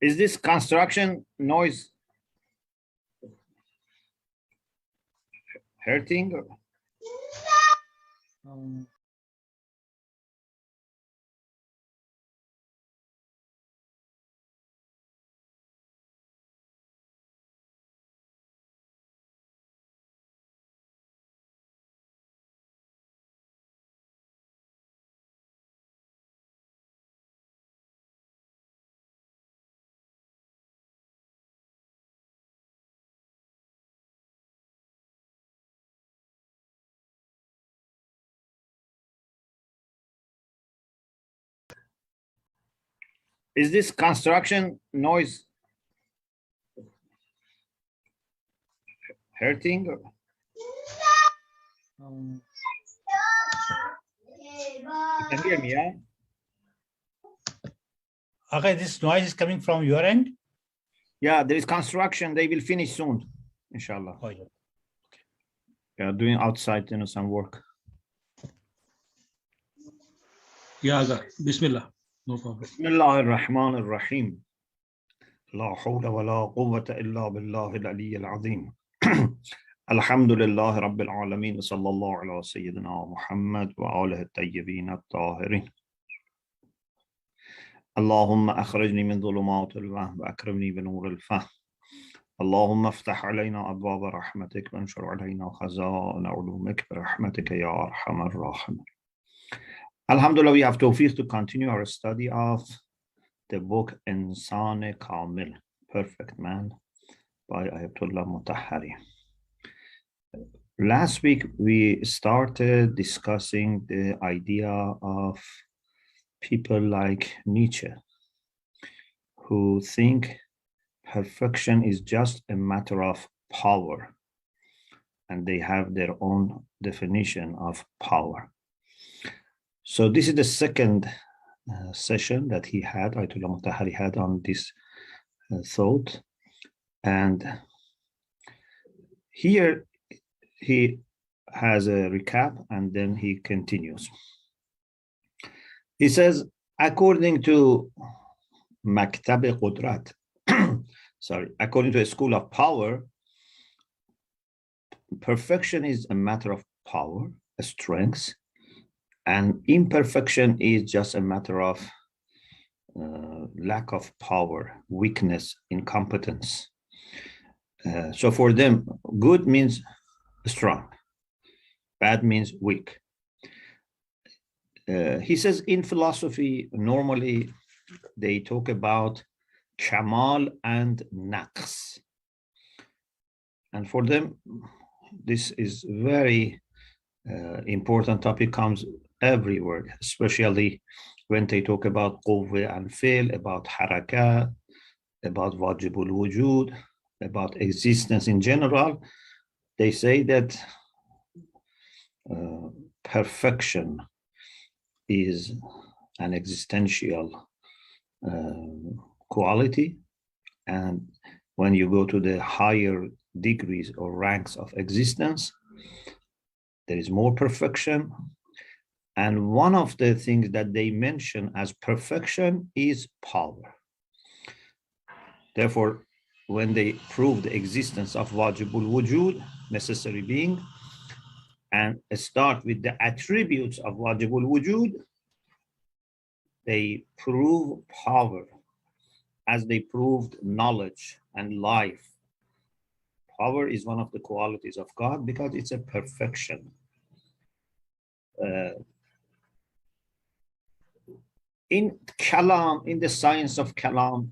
Is this construction noise hurting? Is this construction noise hurting? You can hear me, yeah? Okay, this noise is coming from your end? Yeah, there is construction. They will finish soon, inshallah. Oh, yeah. They are doing outside, some work. Yeah, Bismillah. No problem. Bismillah ar-Rahman ar-Rahim. La hawla wa la quwwata illa billahi al-ali al-azim. Alhamdulillah Rabbil Alameen. Sallallahu ala Sayyidina Muhammad wa alihi at-tayyibin at-tahirin. Allahumma akhrajni min dhulumat al-wahm wa akrimni bi nur al-fahm. Allahumma aftah alayna abwab rahmatik wa anshur alayna khaza'in ulumik bi rahmatika ya arhamar rahimin. Alhamdulillah, we have tawfiq to continue our study of the book Insan Kamil, Perfect Man, by Ayatollah Mutahhari. Last week, we started discussing the idea of people like Nietzsche, who think perfection is just a matter of power, and they have their own definition of power. So this is the second session that he had, Ayatollah Mutahhari had on this thought. And here he has a recap and then he continues. He says, according to Maktab Qudrat, according to a school of power, perfection is a matter of power, a strength, and imperfection is just a matter of lack of power, weakness, incompetence. So for them, good means strong, bad means weak. He says in philosophy, normally they talk about kamal and naqs. And for them, this is very important topic, comes everywhere, especially when they talk about quwwa and fi'l, about haraka, about wajibul wujud, about existence in general. They say that perfection is an existential quality, and when you go to the higher degrees or ranks of existence, there is more perfection. And one of the things that they mention as perfection is power. Therefore, when they prove the existence of wajibul wujud, necessary being, and start with the attributes of wajibul wujud, they prove power as they proved knowledge and life. Power is one of the qualities of God because it's a perfection. In Kalam, in the science of Kalam,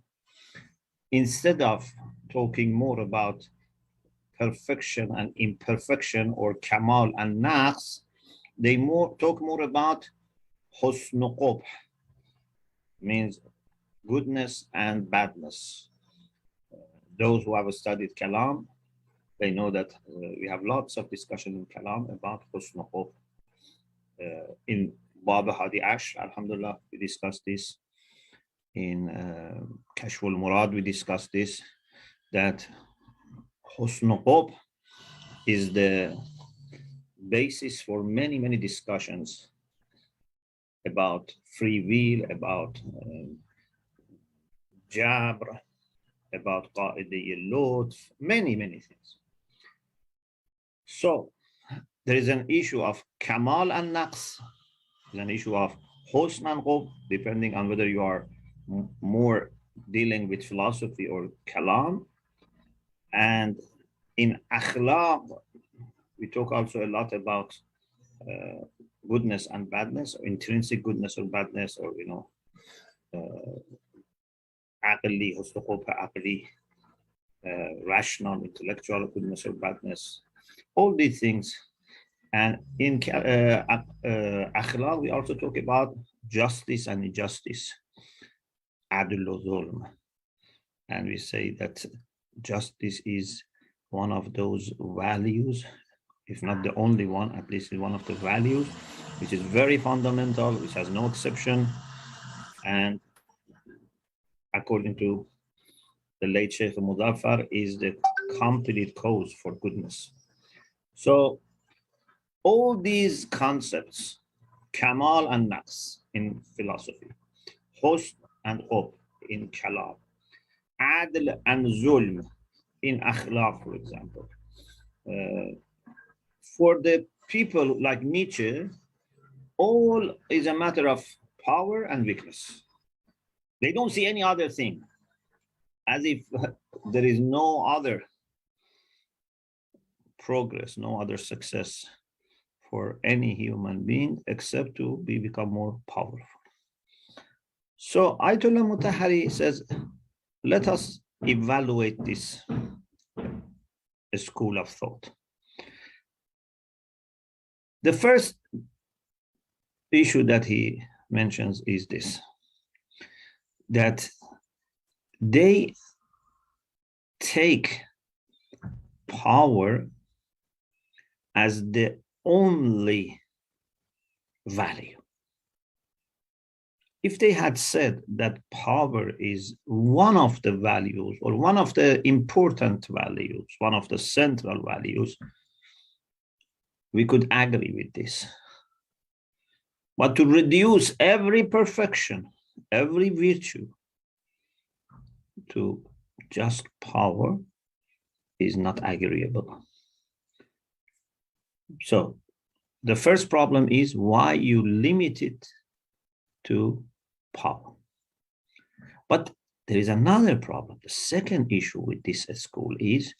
instead of talking more about perfection and imperfection or Kamal and Naqs, they talk more about Husn Qubh, means goodness and badness. Those who have studied Kalam, they know that we have lots of discussion in Kalam about Husn Qubh. In Bab Hadi Ash, Alhamdulillah, we discussed this. In Kashful Murad, we discussed this, that Husn Qubh is the basis for many, many discussions about free will, about Jabr, about Qa'idiyya-Lutf, many things. So there is an issue of Kamal and Naqs, there's an issue of Husn and Qub, depending on whether you are more dealing with philosophy or Kalam. And in Akhlaq, we talk also a lot about goodness and badness, or intrinsic goodness or badness, or aqli, husn khulq aqli, rational, intellectual goodness or badness, all these things. And in akhlaq, we also talk about justice and injustice, adl wa zulm. And we say that justice is one of those values, if not the only one, at least one of the values, which is very fundamental, which has no exception. And according to the late Sheikh Muzaffar, is the complete cause for goodness. So all these concepts, Kamal and Naqs in philosophy, Husn and Qub in Kalam, Adl and Zulm in Akhlaq, for example. For the people like Nietzsche, all is a matter of power and weakness. They don't see any other thing, as if there is no other progress, no other success for any human being except to become more powerful. So Ayatollah Mutahhari says, let us evaluate this school of thought. The first issue that he mentions is this, that they take power as the only value. If they had said that power is one of the values, or one of the important values, one of the central values, we could agree with this. But to reduce every perfection, every virtue to just power is not agreeable. So the first problem is why you limit it to power. But there is another problem. The second issue with this school is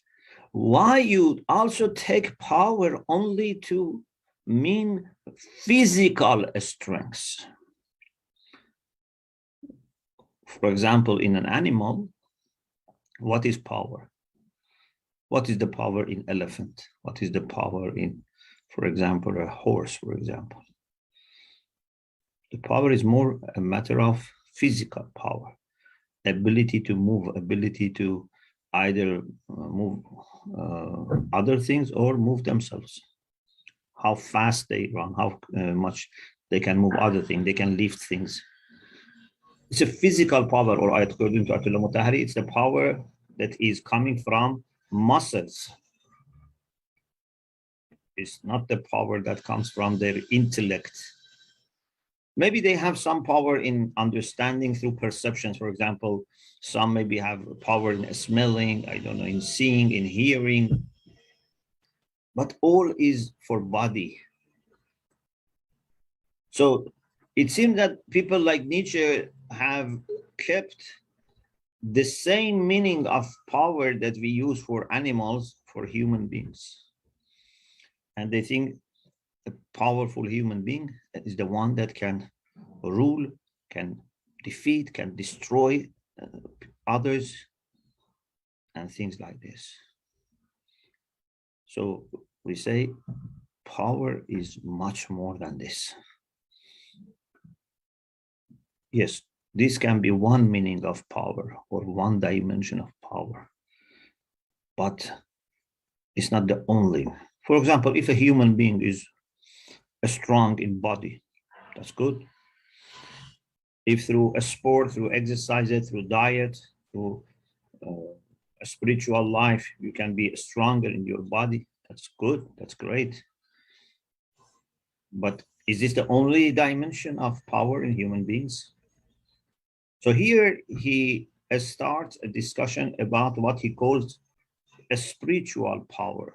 why you also take power only to mean physical strength. For example, in an animal, what is power? What is the power in elephant? What is the power in, for example, a horse, for example? The power is more a matter of physical power, ability to move, ability to either move other things or move themselves. How fast they run, how much they can move other things, they can lift things. It's a physical power, or according to Ayatollah Mutahhari, it's the power that is coming from muscles. It's not the power that comes from their intellect. Maybe they have some power in understanding through perceptions. For example, some maybe have power in smelling, I don't know, in seeing, in hearing. But all is for body. So it seems that people like Nietzsche have kept the same meaning of power that we use for animals for human beings. And they think a powerful human being is the one that can rule, can defeat, can destroy others, and things like this. So we say power is much more than this. Yes, this can be one meaning of power or one dimension of power, but it's not the only. For example, if a human being is strong in body, that's good. If through a sport, through exercise, through diet, through a spiritual life, you can be stronger in your body, that's good, that's great. But is this the only dimension of power in human beings? So here he starts a discussion about what he calls a spiritual power,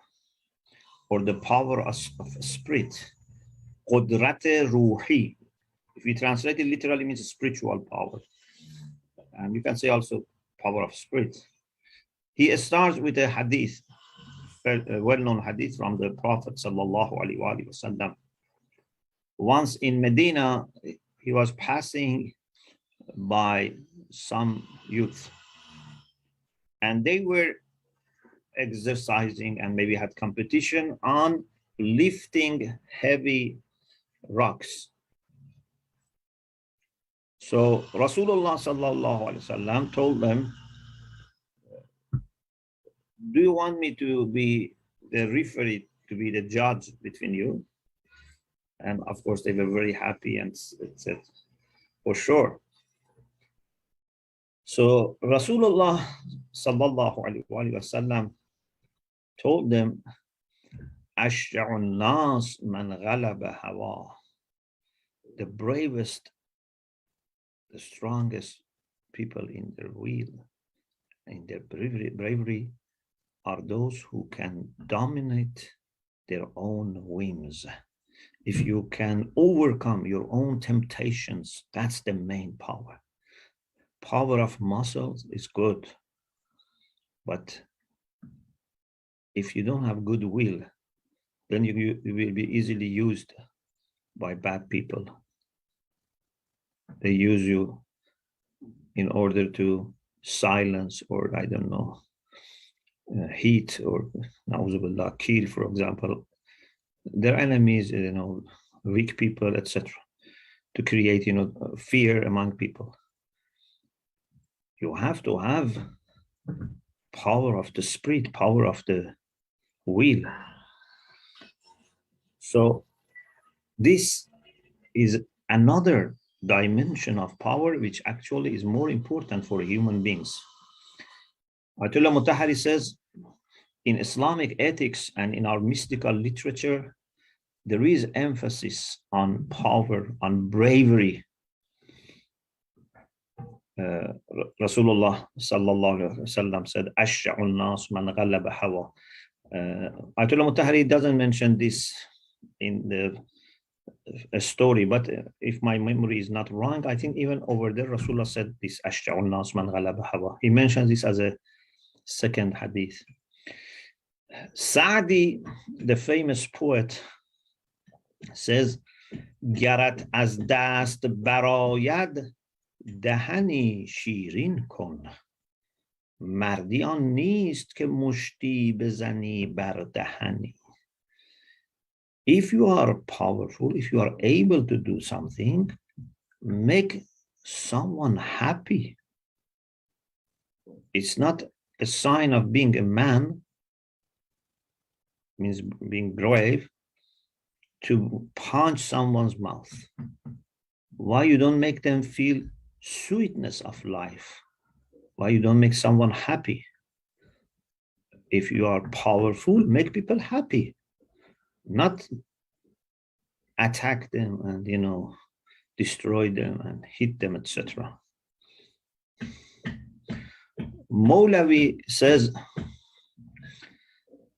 or the power of spirit. قدرت روحی. If you translate it literally, it means spiritual power. And you can say also power of spirit. He starts with a hadith, a well-known hadith from the Prophet sallallahu alaihi wasallam. Once in Medina, he was passing by some youth, and they were exercising and maybe had competition on lifting heavy rocks. So Rasulullah sallallahu alaihi wasallam told them, do you want me to be the referee, to be the judge between you? And of course they were very happy and said, for sure. So Rasulullah sallallahu alaihi wasallam told them, Ashja'un nas man ghalaba hawa. The bravest, the strongest people in their will, in their bravery, are those who can dominate their own whims. If you can overcome your own temptations, that's the main power. Power of muscles is good, but if you don't have good will, then you will be easily used by bad people. They use you in order to silence, or I don't know, heat, or na'uzubillah, kill, for example, their enemies, you know, weak people, etc., to create, you know, fear among people. You have to have power of the spirit, power of the will. So this is another dimension of power which actually is more important for human beings. Ayatollah Mutahari says, in Islamic ethics and in our mystical literature, there is emphasis on power, on bravery. Rasulullah sallallahu alaihi wasallam said, Ashja'un nas man ghalaba hawa. Ayatollah Mutahari doesn't mention this in the story, but if my memory is not wrong, I think even over there Rasulullah said this, Ashja'un nas man ghalaba hawa. He mentions this as a second hadith. Sa'di, the famous poet, says, Garat az dast barayad dahani shirin kon. Mardi an nist ke mushti bezani bar dahani. If you are powerful, if you are able to do something, make someone happy. It's not a sign of being a man, means being brave, to punch someone's mouth. Why you don't make them feel sweetness of life? Why you don't make someone happy? If you are powerful, make people happy, not attack them and, you know, destroy them and hit them, etc. Mawlavi says,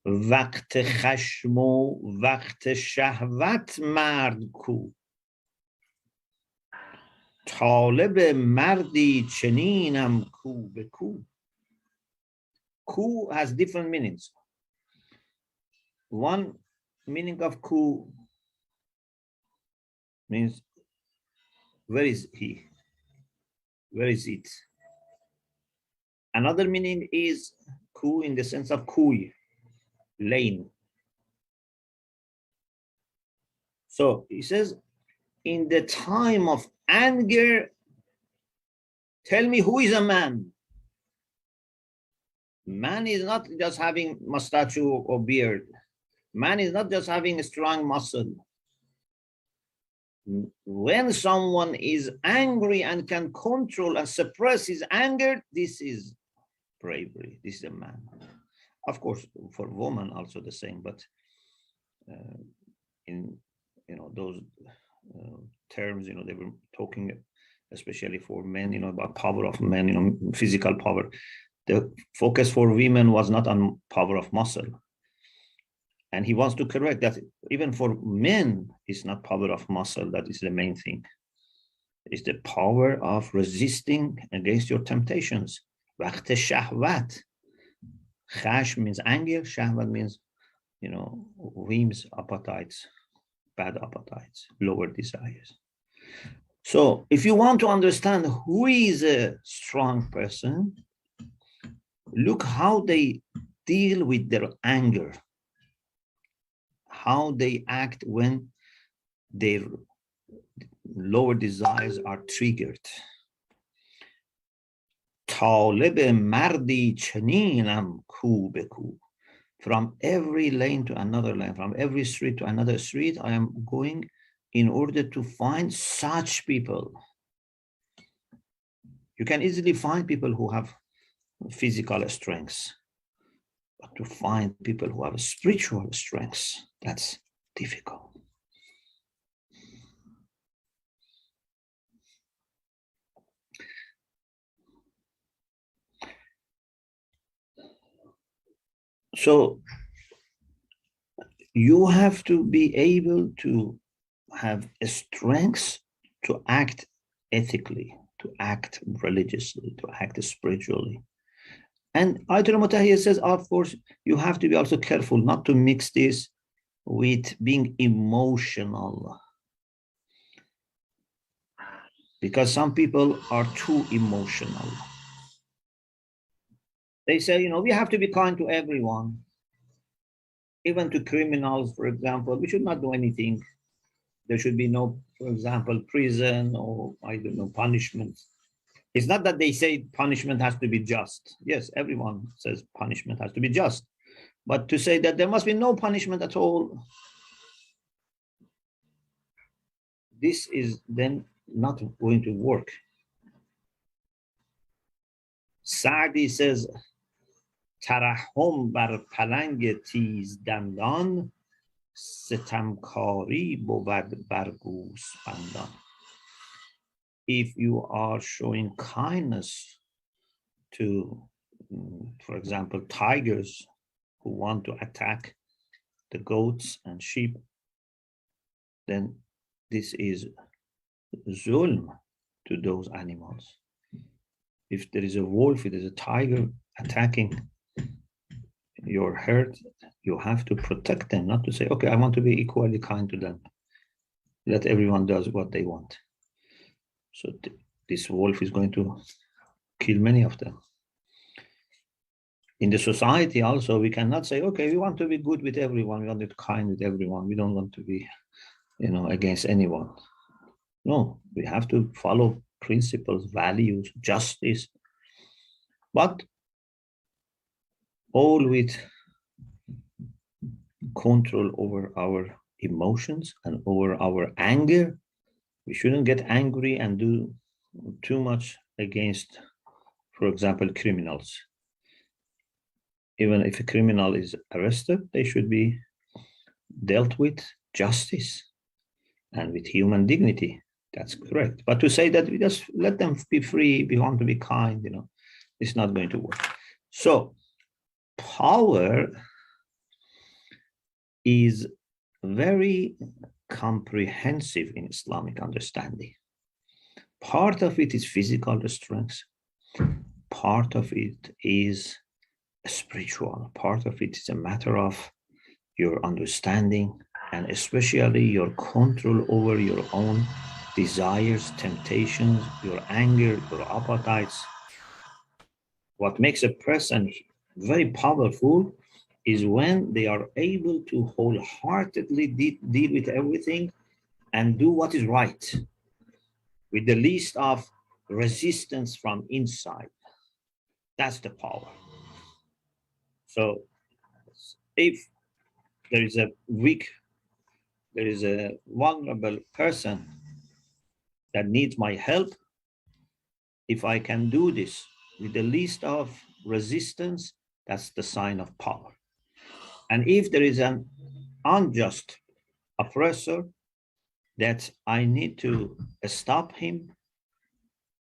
وقت خشم و وقت شهوت مرد کو طالب مردی چنینم کو به کو. Ku has different meanings. One meaning of ku means where is he? Where is it? Another meaning is ku in the sense of kui, lane. So he says, in the time of anger, tell me who is a man. Man is not just having mustache or beard. Man is not just having a strong muscle. When someone is angry and can control and suppress his anger, this is bravery. This is a man. Of course, for women also the same, but in, you know, those terms, you know, they were talking especially for men, about power of men, physical power. The focus for women was not on power of muscle. And he wants to correct that even for men, it's not power of muscle that is the main thing. It's the power of resisting against your temptations. وقت شهوت. Khash means anger, shahwat means, whims, appetites, bad appetites, lower desires. So if you want to understand who is a strong person, look how they deal with their anger, how they act when their lower desires are triggered. طالب مردی چنینم کو به کو. From every lane to another lane, from every street to another street, I am going in order to find such people. You can easily find people who have physical strengths, but to find people who have spiritual strengths, that's difficult. So you have to be able to have a strength to act ethically, to act religiously, to act spiritually. And Ayatul Mutahiyya says, of course, you have to be also careful not to mix this with being emotional. Because some people are too emotional. They say, we have to be kind to everyone, even to criminals, for example. We should not do anything. There should be no, for example, prison or, punishment. It's not that they say punishment has to be just. Yes, everyone says punishment has to be just. But to say that there must be no punishment at all, this is then not going to work. Saadi says, ترحم بر پلنگ تیز دندان ستمکاری بود بر گوسفندان. If you are showing kindness to, for example, tigers who want to attack the goats and sheep, then this is zulm to those animals. If there is a wolf, if there is a tiger attacking your herd, you have to protect them, not to say, okay, I want to be equally kind to them. Let everyone does what they want. So this wolf is going to kill many of them. In the society also, we cannot say, okay, we want to be good with everyone, we want to be kind with everyone, we don't want to be, against anyone. No, we have to follow principles, values, justice, but all with control over our emotions and over our anger. We shouldn't get angry and do too much against, for example, criminals. Even if a criminal is arrested, they should be dealt with justice and with human dignity. That's correct. But to say that we just let them be free, we want to be kind, it's not going to work. So power is very comprehensive in Islamic understanding. Part of it is physical strength. Part of it is spiritual. Part of it is a matter of your understanding and especially your control over your own desires, temptations, your anger, your appetites. What makes a person very powerful is when they are able to wholeheartedly deal with everything and do what is right with the least of resistance from inside. That's the power. So if there is a weak, there is a vulnerable person that needs my help, if I can do this with the least of resistance, that's the sign of power. And if there is an unjust oppressor that I need to stop him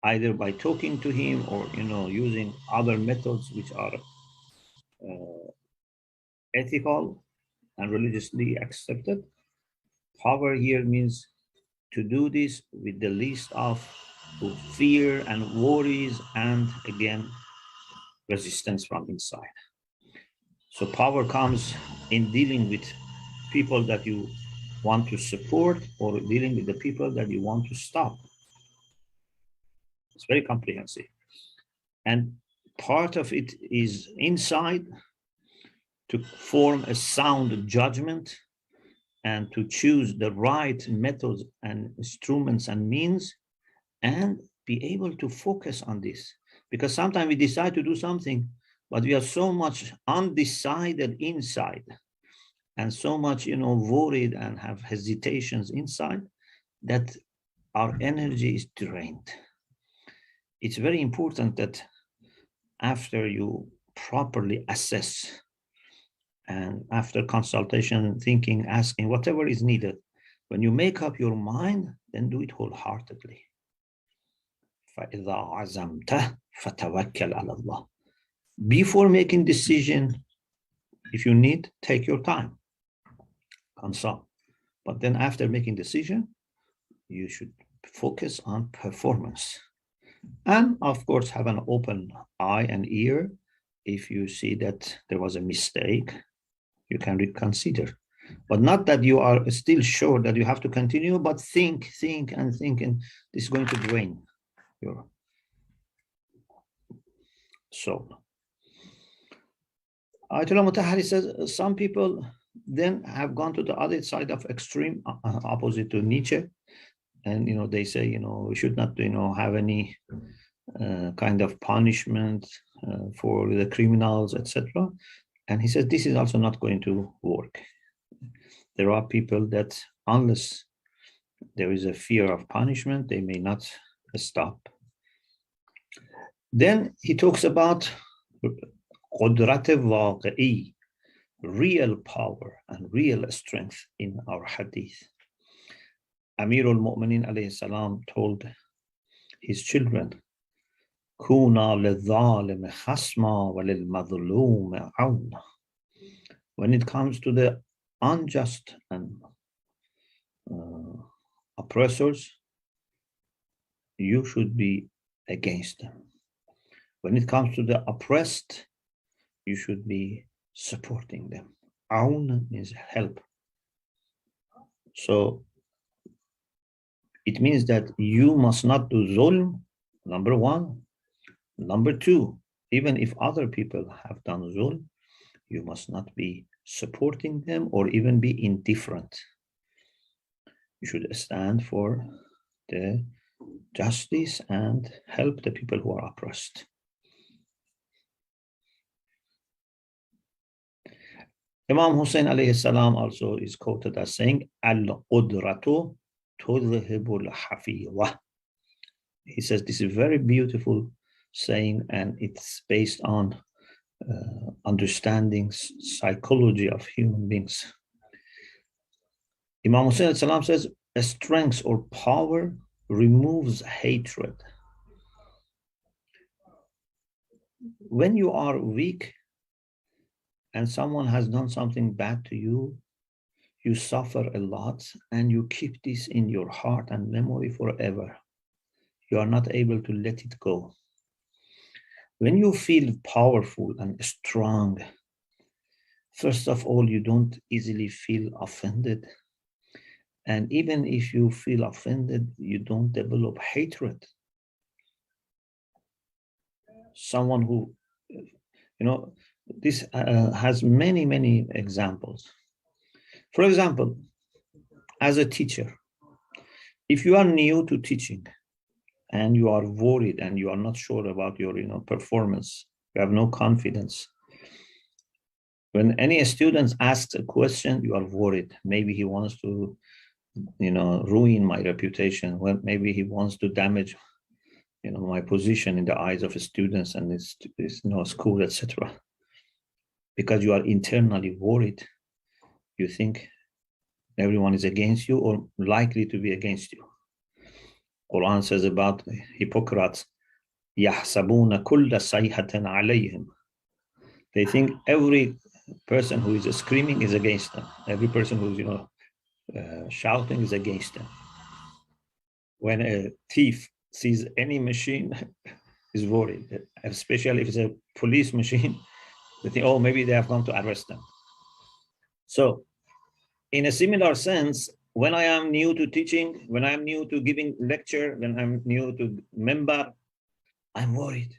either by talking to him or, using other methods which are ethical and religiously accepted. Power here means to do this with the least of fear and worries and, again, resistance from inside. So power comes in dealing with people that you want to support or dealing with the people that you want to stop. It's very comprehensive. And part of it is inside, to form a sound judgment and to choose the right methods and instruments and means, and be able to focus on this. Because sometimes we decide to do something, but we are so much undecided inside and so much, worried and have hesitations inside that our energy is drained. It's very important that after you properly assess and after consultation, thinking, asking, whatever is needed, when you make up your mind, then do it wholeheartedly. فَإِذَا عَزَمْتَ فَتَوَكَّلْ عَلَى اللَّهِ. Before making decision, if you need, take your time, consult. But then after making decision, you should focus on performance. And of course, have an open eye and ear. If you see that there was a mistake, you can reconsider. But not that you are still sure that you have to continue, but think, and this is going to drain your soul. Ayatollah Mutahari says some people then have gone to the other side of extreme, opposite to Nietzsche. And, they say, we should not, have any kind of punishment for the criminals, etc. And he says, this is also not going to work. There are people that unless there is a fear of punishment, they may not stop. Then he talks about qudrat waqi'i, real power and real strength in our hadith. Amirul Mu'minin alayhi salam told his children, Kuna lidhalim khasma wa lil madhlum awna. When it comes to the unjust and oppressors, you should be against them. When it comes to the oppressed, you should be supporting them. Aun means help. So it means that you must not do zulm, number one. Number two, even if other people have done zulm, you must not be supporting them or even be indifferent. You should stand for the justice and help the people who are oppressed. Imam Hussein alayhi salam also is quoted as saying, Al-Qudratu tudhhibul hafiyah. He says this is a very beautiful saying, and it's based on understanding psychology of human beings. Imam Hussein alayhi salam says, a strength or power removes hatred. When you are weak and someone has done something bad to you, you suffer a lot and you keep this in your heart and memory forever. You are not able to let it go. When you feel powerful and strong, first of all, you don't easily feel offended. And even if you feel offended, you don't develop hatred. Someone who, this has many, many examples. For example, as a teacher, if you are new to teaching and you are worried and you are not sure about your performance, you have no confidence. When any student asks a question, you are worried. Maybe he wants to ruin my reputation. Well, maybe he wants to damage my position in the eyes of students and his school, etc. Because you are internally worried, you think everyone is against you or likely to be against you. Quran says about hypocrites, يَحْسَبُونَ كُلَّ صَيْحَةٍ عَلَيْهِمْ. They think every person who is screaming is against them. Every person who's, shouting is against them. When a thief sees any machine, is worried, especially if it's a police machine. They think, oh, maybe they have come to arrest them. So in a similar sense, when I am new to teaching, when I'm new to giving lecture, when I'm new to member, I'm worried.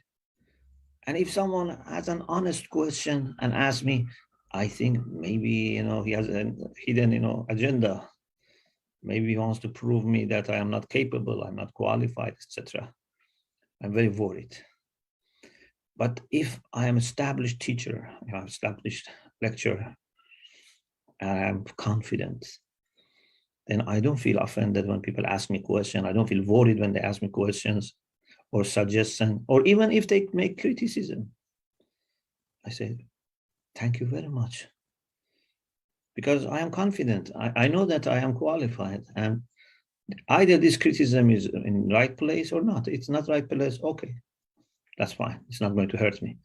And if someone has an honest question and asks me, I think maybe, he has a hidden, agenda. Maybe he wants to prove me that I am not capable, I'm not qualified, etc. I'm very worried. But if I am established teacher, established lecturer, and I'm confident, then I don't feel offended when people ask me questions. I don't feel worried when they ask me questions or suggestions, or even if they make criticism. I say, thank you very much. Because I am confident. I know that I am qualified. And either this criticism is in the right place or not. It's not right place, okay. That's fine. It's not going to hurt me.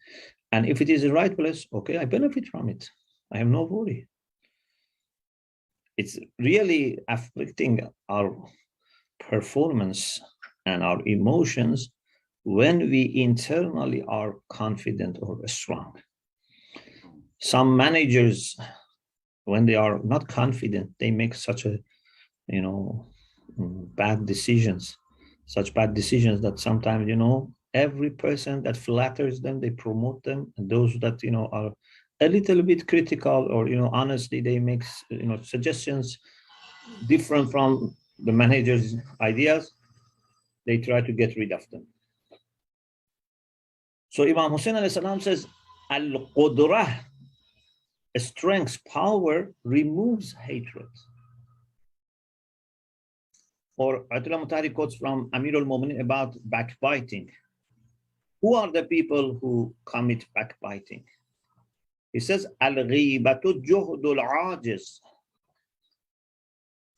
And if it is the right place, okay, I benefit from it. I have no worry. It's really affecting our performance and our emotions when we internally are confident or strong. Some managers, when they are not confident, they make such a, bad decisions, such bad decisions that sometimes, every person that flatters them, they promote them. And those that, are a little bit critical or, honestly, they make, suggestions different from the manager's ideas, they try to get rid of them. So Imam Hussein alayhi salam says, Al-Qudrah, strength, power removes hatred. Or Ayatollah Mutahari quotes from Amir al-Mu'minin about backbiting. Who are the people who commit backbiting? He says, Al-Ghibatu juhdul ajiz.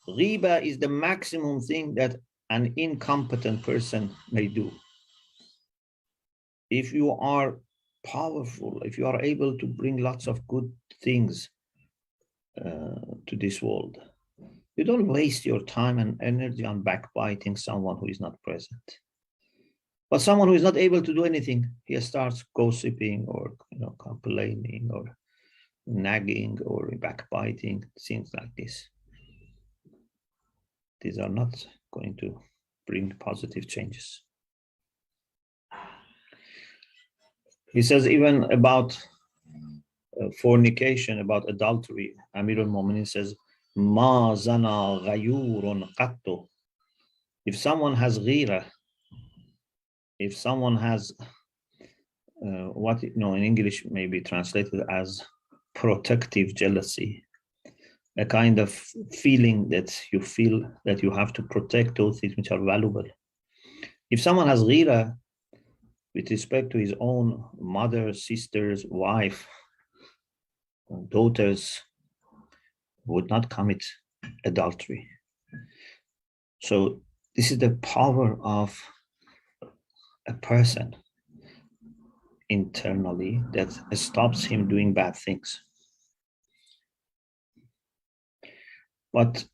Ghiba is the maximum thing that an incompetent person may do. If you are powerful, if you are able to bring lots of good things to this world, you don't waste your time and energy on backbiting someone who is not present. But someone who is not able to do anything, he starts gossiping or complaining or nagging or backbiting, things like this. These are not going to bring positive changes. He says even about fornication, about adultery, Amir al-Mu'minin says, Ma zana ghayurun qattu. If someone has ghira, if someone has what in English may be translated as protective jealousy, a kind of feeling that you feel that you have to protect those things which are valuable. If someone has ghira with respect to his own mother, sisters, wife, daughters, would not commit adultery. So this is the power of a person internally that stops him doing bad things. But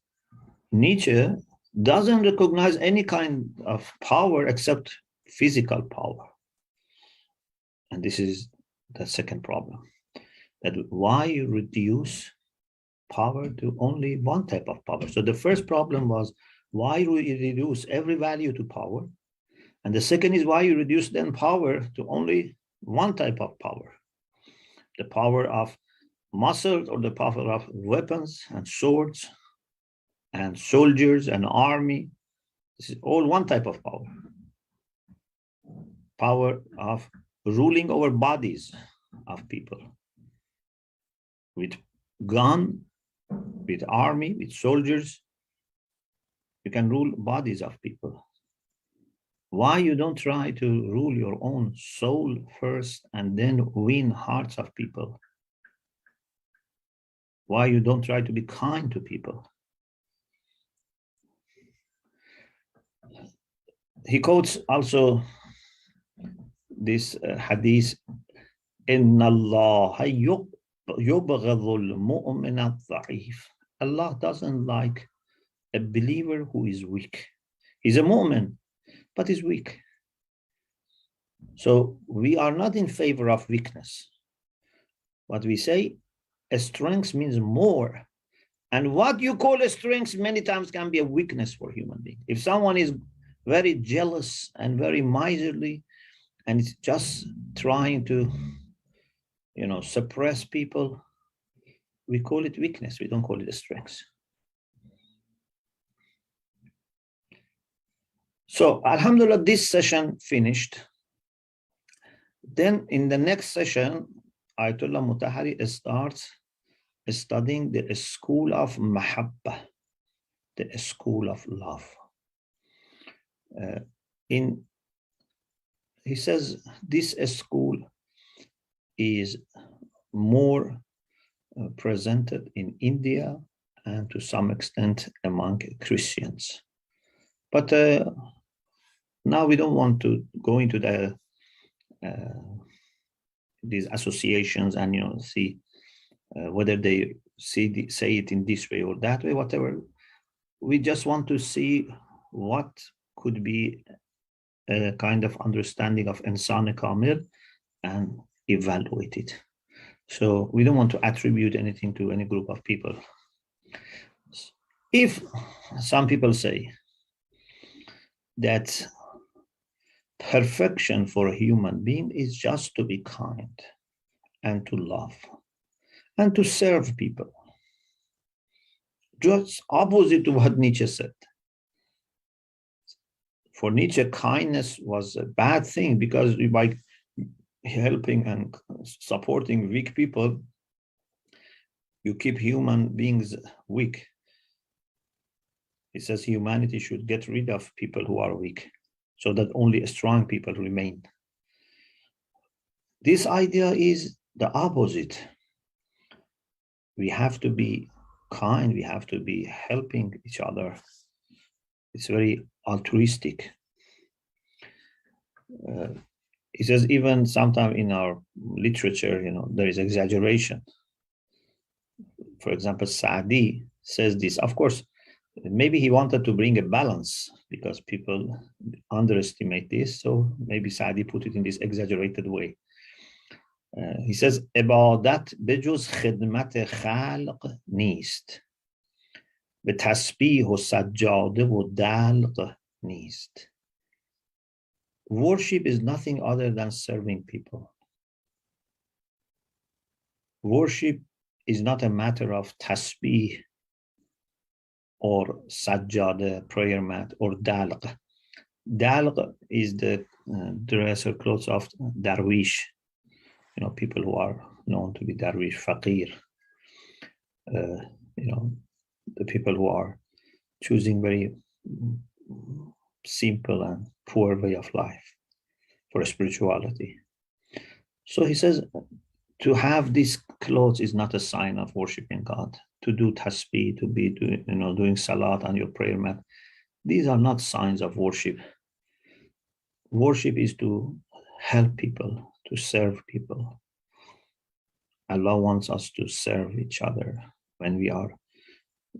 Nietzsche doesn't recognize any kind of power except physical power. And this is the second problem, that why you reduce power to only one type of power. So the first problem was why you reduce every value to power. And the second is why you reduce then power to only one type of power, the power of muscles or the power of weapons and swords and soldiers and army. This is all one type of power. Power of ruling over bodies of people with gun, with army, with soldiers. You can rule bodies of people. Why you don't try to rule your own soul first and then win hearts of people? Why you don't try to be kind to people? he quotes also this hadith, Inna Allah yubghadul mu'min al-dha'if. Allah doesn't like a believer who is weak. He's a mu'min, but he's weak. So we are not in favor of weakness. What we say, a strength means more. And what you call a strength many times can be a weakness for a human being. If someone is very jealous and very miserly and is just trying to, suppress people, we call it weakness. We don't call it a strength. So, alhamdulillah, this session finished. Then in the next session, Ayatollah Mutahari starts studying the school of mahabbah, the school of love. He says this school is more presented in India and to some extent among Christians. But now we don't want to go into these associations and see whether they say it in this way or that way, whatever. We just want to see what could be a kind of understanding of Insan Kamil and evaluate it. So we don't want to attribute anything to any group of people. If some people say that perfection for a human being is just to be kind and to love and to serve people, just opposite to what Nietzsche said. For Nietzsche, kindness was a bad thing because by helping and supporting weak people, you keep human beings weak. He says humanity should get rid of people who are weak so that only strong people remain. This idea is the opposite. We have to be kind, we have to be helping each other. It's very altruistic. He says even sometimes in our literature, there is exaggeration. For example, Saadi says this. Of course, maybe he wanted to bring a balance because people underestimate this. So maybe Saadi put it in this exaggerated way. He says, عبادت بجز خدمت خلق نیست. به تسبیح و سجاده و دلق نیست. Worship is nothing other than serving people. Worship is not a matter of tasbih or sajjada, prayer mat, or dalq. Dalq is the dress or clothes of darwish, people who are known to be darwish, faqir, the people who are choosing very simple and poor way of life for spirituality. So he says, to have these clothes is not a sign of worshiping God. To do tasbih, to be doing salat on your prayer mat, these are not signs of worship. Worship is to help people, to serve people. Allah wants us to serve each other when we are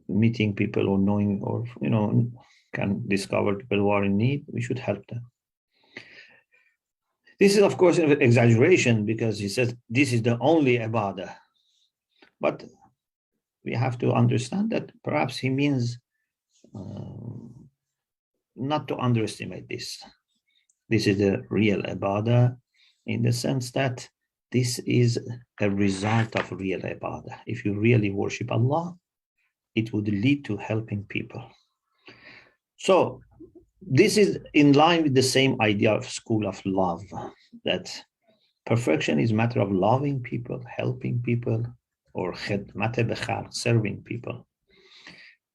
meeting people or knowing or can discover people who are in need. We should help them. This is of course an exaggeration because he says this is the only ibadah, but we have to understand that perhaps he means not to underestimate this. This is the real ibadah in the sense that this is a result of real ibadah. If you really worship Allah, it would lead to helping people. So this is in line with the same idea of school of love, that perfection is a matter of loving people, helping people, or khidmat bikhalq, serving people.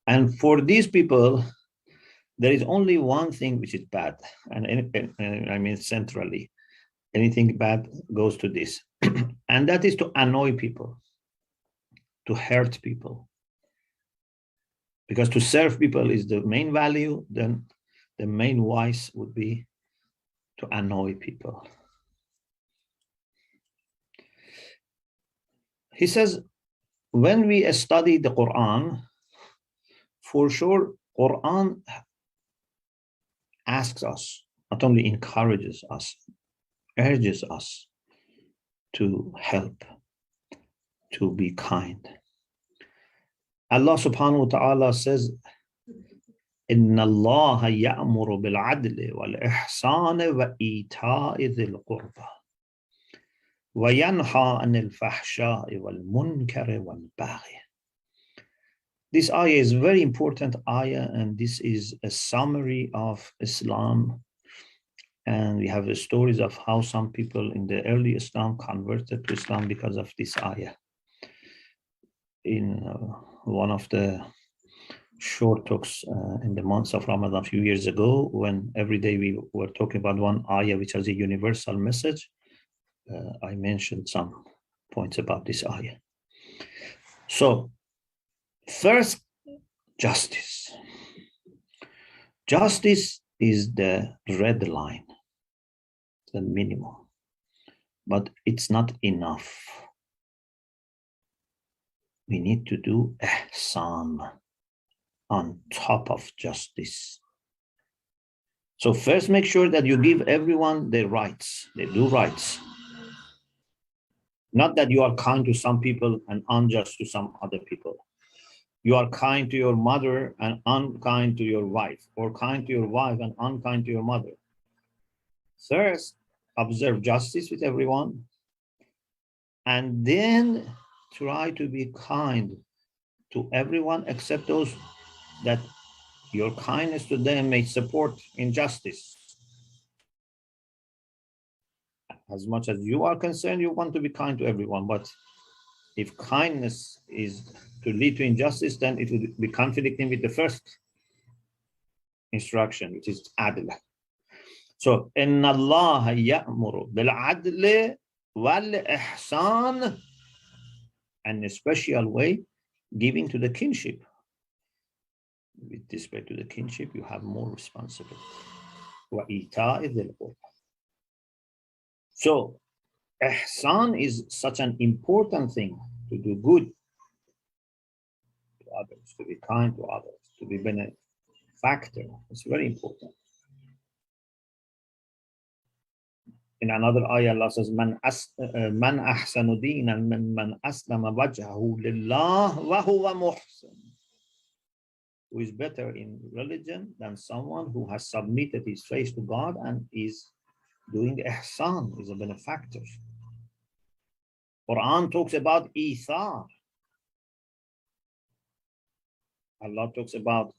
And for these people, there is only one thing which is bad, and I mean centrally, anything bad goes to this, and that is to annoy people, to hurt people. Because to serve people is the main value, then the main vice would be to annoy people. He says, when we study the Quran, for sure, Quran asks us, not only encourages us, urges us to help, to be kind. Allah subhanahu wa ta'ala says, إِنَّ اللَّهَ يَأْمُرُ بِالْعَدْلِ وَالْإِحْسَانِ وَإِيتَاءِ ذِي الْقُرْبَى وَيَنْهَى عَنِ الْفَحْشَاءِ وَالْمُنْكَرِ وَالْبَغْيِ. This ayah is a very important ayah, and this is a summary of Islam. And we have the stories of how some people in the early Islam converted to Islam because of this ayah. In one of the short talks in the months of Ramadan a few years ago, when every day we were talking about one ayah which has a universal message, I mentioned some points about this ayah. So, first, justice. Justice is the red line, the minimum, but it's not enough. We need to do ihsan on top of justice. So first, make sure that you give everyone their rights, their due rights. Not that you are kind to some people and unjust to some other people. You are kind to your mother and unkind to your wife, or kind to your wife and unkind to your mother. First, observe justice with everyone, and then try to be kind to everyone except those that your kindness to them may support injustice. As much as you are concerned, you want to be kind to everyone, but if kindness is to lead to injustice, then it will be conflicting with the first instruction, which is adl. So, إِنَّ اللَّهَ يَأْمُرُ بِالْعَدْلِ وَالْإِحْسَانِ, and in a special way, giving to the kinship. With respect to the kinship, you have more responsibility. وَإِيتَاءِ ذِي الْقُرْبَى. So, ihsan is such an important thing, to do good to others, to be kind to others, to be benefactor. It's very important. In another ayah, Allah says, Man ahsanu deenan mimman aslama wajhahu lillah wa huwa muhsin. Who is better in religion than someone who has submitted his face to God and is doing ihsan, is a benefactor. Quran talks about ithar. Allah talks about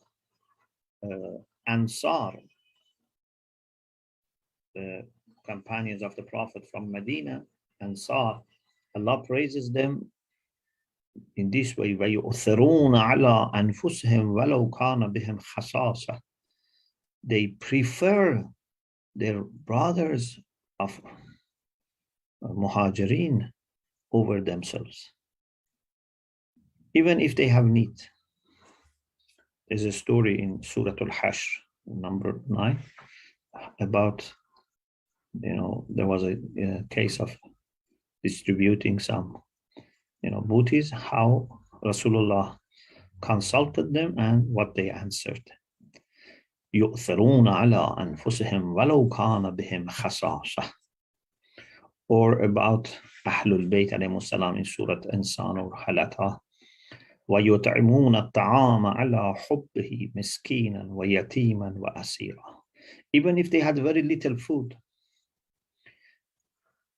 Ansar, the companions of the Prophet from Medina, Ansar. Allah praises them in this way, وَيُؤْثِرُونَ عَلَىٰ أَنفُسِهِمْ وَلَوْ كَانَ بِهِمْ خَصَاصَةٌ. They prefer their brothers of Muhajirin over themselves, even if they have need. There's a story in Surah Al-Hashr, number 9, about, there was a case of distributing some, booties, how Rasulullah consulted them and what they answered. يُؤْثِرُونَ عَلَىٰ أَنفُسِهِمْ وَلَوْ كَانَ بِهِمْ خَصَاصَةٌ. Or about Ahlul Bayt alayhimus salam in Surah Insan or Halata. وَيُطْعِمُونَ الطَّعَامَ عَلَىٰ حُبِّهِ مِسْكِينًا وَيَتِيمًا وَأَسِيرًا. Even if they had very little food,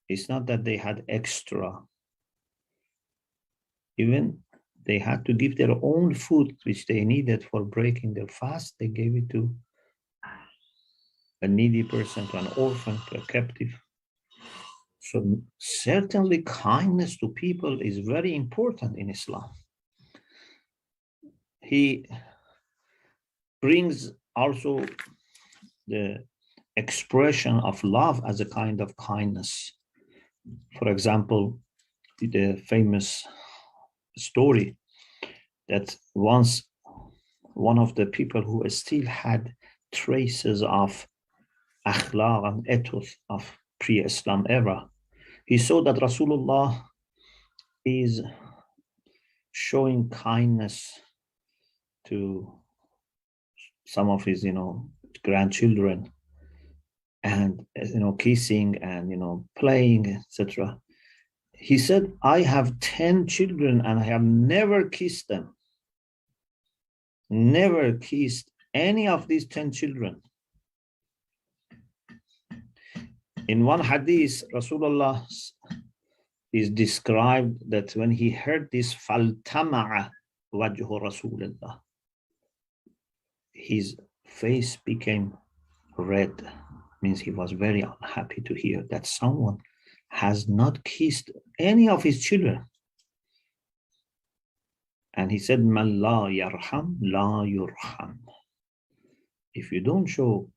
it's not that they had extra. Even they had to give their own food, which they needed for breaking their fast. They gave it to a needy person, to an orphan, to a captive. So certainly kindness to people is very important in Islam. He brings also the expression of love as a kind of kindness. For example, the famous story that once one of the people who still had traces of akhlaq and ethos of pre-Islam era. He saw that Rasulullah is showing kindness to some of his, grandchildren, and, kissing and, playing, etc. He said, I have 10 children and I have never kissed them. Never kissed any of these 10 children. In one hadith, Rasulullah is described that when he heard this, فَالْتَمَعَ وَجْهُ رَسُولِ اللَّهِ, his face became red. Means he was very unhappy to hear that someone has not kissed any of his children. And he said, مَنْ لَا يَرْحَمْ لَا يُرْحَمْ. If you don't show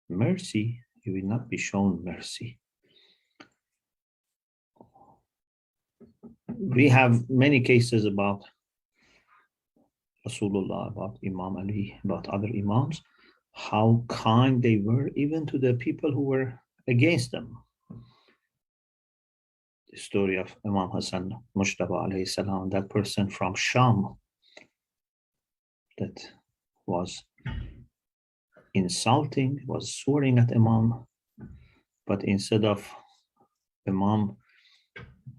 mercy, you will not be shown mercy. We have many cases about Rasulullah, about Imam Ali, about other Imams, how kind they were even to the people who were against them. The story of Imam Hassan Mushtaba alayhi salam, that person from Sham that was insulting, was swearing at Imam, but instead of Imam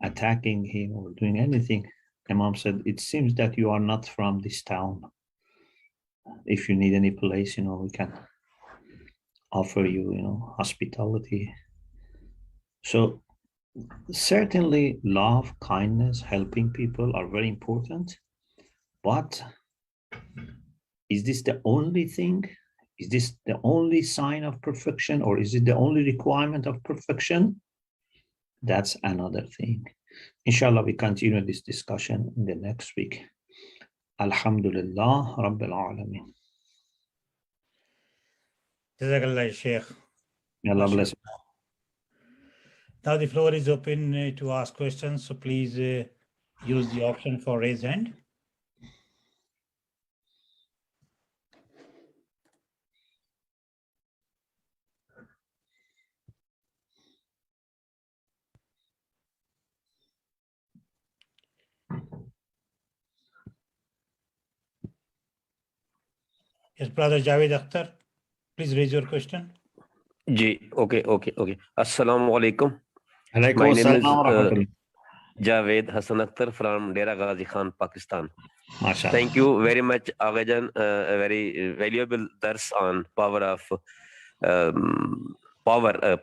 attacking him or doing anything, Imam said, it seems that you are not from this town. If you need any place, we can offer you, hospitality. So certainly love, kindness, helping people are very important. But is this the only thing? Is this the only sign of perfection, or is it the only requirement of perfection? That's another thing. Inshallah, we continue this discussion in the next week. Alhamdulillah Rabbil Alameen. Jazakallah, Sheikh. May Allah bless you. Now the floor is open to ask questions, so please use the option for raise hand. Yes, brother Javed Akhtar, please raise your question. Ji, okay. Assalamu alaikum. Alaikum My name is assalam Javed Hassan Akhtar from Dera Ghazi Khan, Pakistan. MashaAllah. Thank you very much, Aghajan. A very valuable dars on power of power.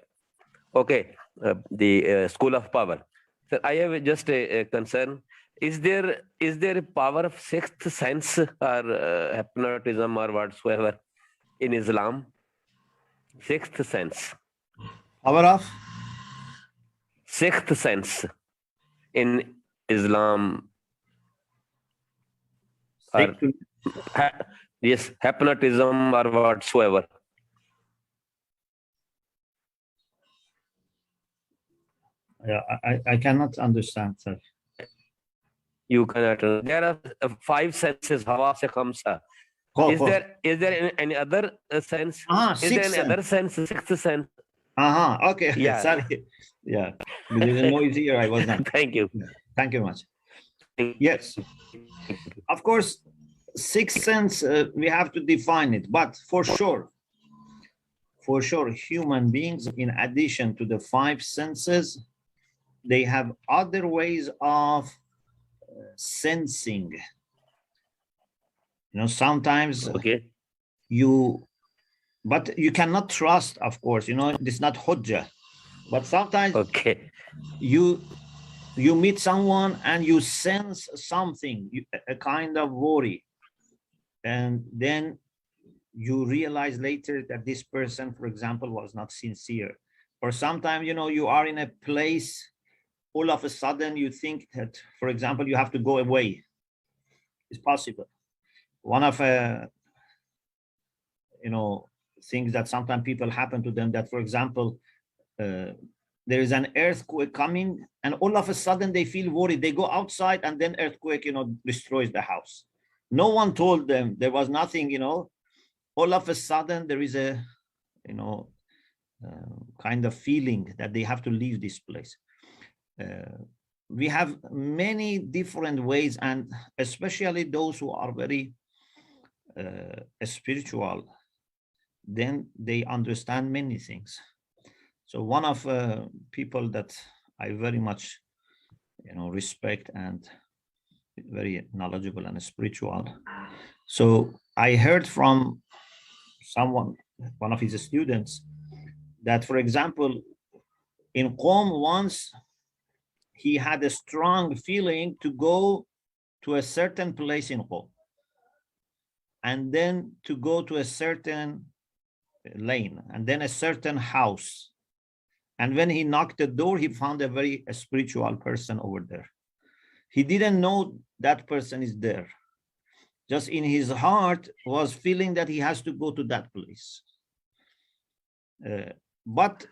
The school of power. So I have just a concern. Is there a power of sixth sense or hypnotism or whatsoever in Islam? Sixth sense. Power of? Sixth sense in Islam. Or, yes, hypnotism or whatsoever. Yeah, I cannot understand, sir. You cannot. There are 5 senses. Hawa se khamsa. Is there any other sense? Is there any other sense? Sixth sense. Okay. Yeah. Sorry. Yeah. With the noise here, I was not. Thank you. Thank you much. Yes. Of course, sixth sense, we have to define it, but for sure, human beings, in addition to the 5 senses, they have other ways of sensing. Sometimes but you cannot trust, of course, it's not hujjah, but sometimes you meet someone and you sense something, a kind of worry, and then you realize later that this person, for example, was not sincere. Or sometimes, you are in a place, all of a sudden you think that, for example, you have to go away. It's possible. One of things that sometimes people happen to them, that, for example, there is an earthquake coming and all of a sudden they feel worried. They go outside and then earthquake, destroys the house. No one told them. There was nothing, all of a sudden there is a, kind of feeling that they have to leave this place. We have many different ways, and especially those who are very spiritual, then they understand many things. So one of people that I very much respect and very knowledgeable and spiritual. So I heard from someone, one of his students, that, for example, in Qom once, he had a strong feeling to go to a certain place in Qom, and then to go to a certain lane, and then a certain house. And when he knocked the door, he found a very spiritual person over there. He didn't know that person is there. Just in his heart was feeling that he has to go to that place. But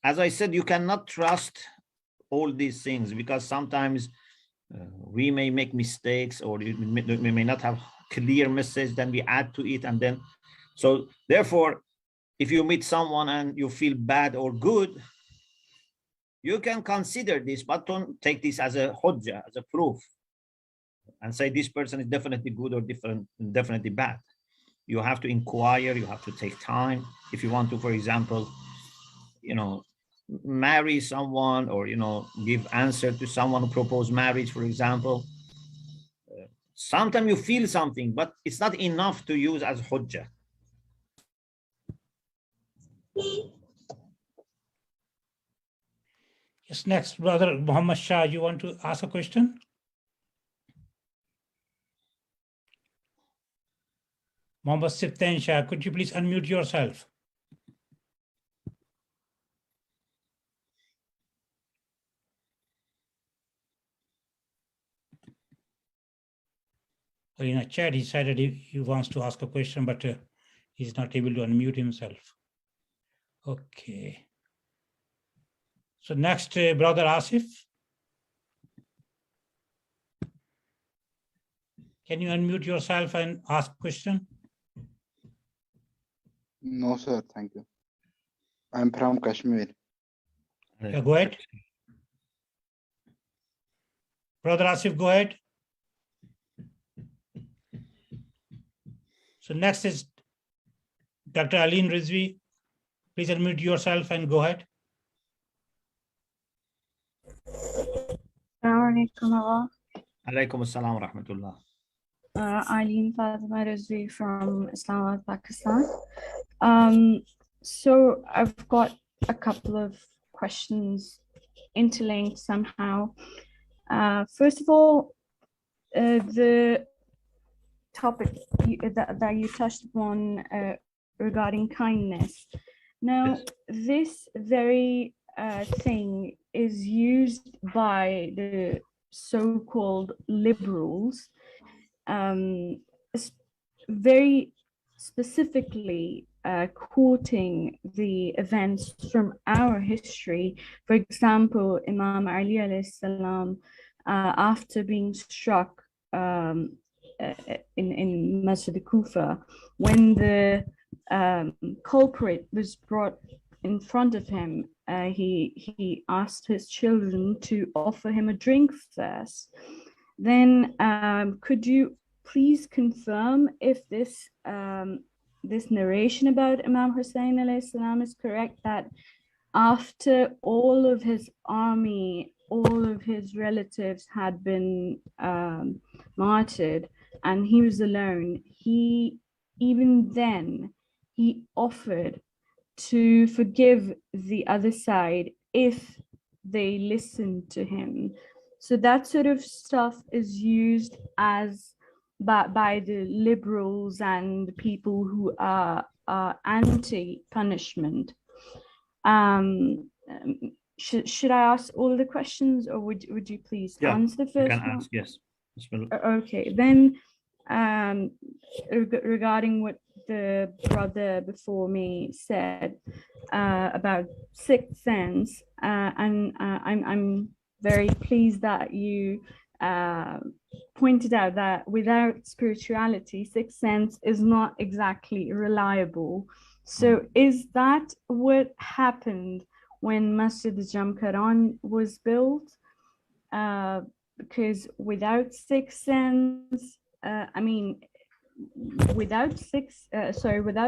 as I said, you cannot trust all these things, because sometimes we may make mistakes, or we may not have clear message, then we add to it. And then, so therefore, if you meet someone and you feel bad or good, you can consider this, but don't take this as a hujjah, as a proof, and say this person is definitely good or definitely bad. You have to inquire, you have to take time. If you want to, for example, marry someone, or give answer to someone who proposed marriage, for example, sometimes you feel something, but it's not enough to use as hujjah. Yes, next, brother Muhammad Shah, you want to ask a question? Muhammad Siftain Shah, could you please unmute yourself? In a chat, he said that he wants to ask a question, but he's not able to unmute himself. Okay. So next, brother Asif. Can you unmute yourself and ask a question? No, sir. Thank you. I'm from Kashmir. Yeah, go ahead. Brother Asif, go ahead. So next is Dr. Aleen Rizvi. Please unmute yourself and go ahead. Assalamualaikum. Alaikum assalam wa rahmatullah. Aleen Fatima Rizvi from Islamabad, Pakistan. So I've got a couple of questions interlinked somehow. First of all, the topic that you touched upon regarding kindness. Now, this very thing is used by the so-called liberals, very specifically quoting the events from our history. For example, Imam Ali alayhi salam, after being struck in Masjid Kufa, when the culprit was brought in front of him, he asked his children to offer him a drink first. Then could you please confirm if this this narration about Imam Hussein alayhi salam is correct, that after all of his army, all of his relatives had been martyred and he was alone, even then he offered to forgive the other side if they listened to him. So that sort of stuff is used as by the liberals and people who are anti-punishment. Should I ask all the questions, or would you please answer first? You can ask, yes. Okay, then regarding what the brother before me said about sixth sense, and I'm very pleased that you pointed out that without spirituality, sixth sense is not exactly reliable. So is that what happened when Masjid al-Jamkaran was built? Because without sixth sense, without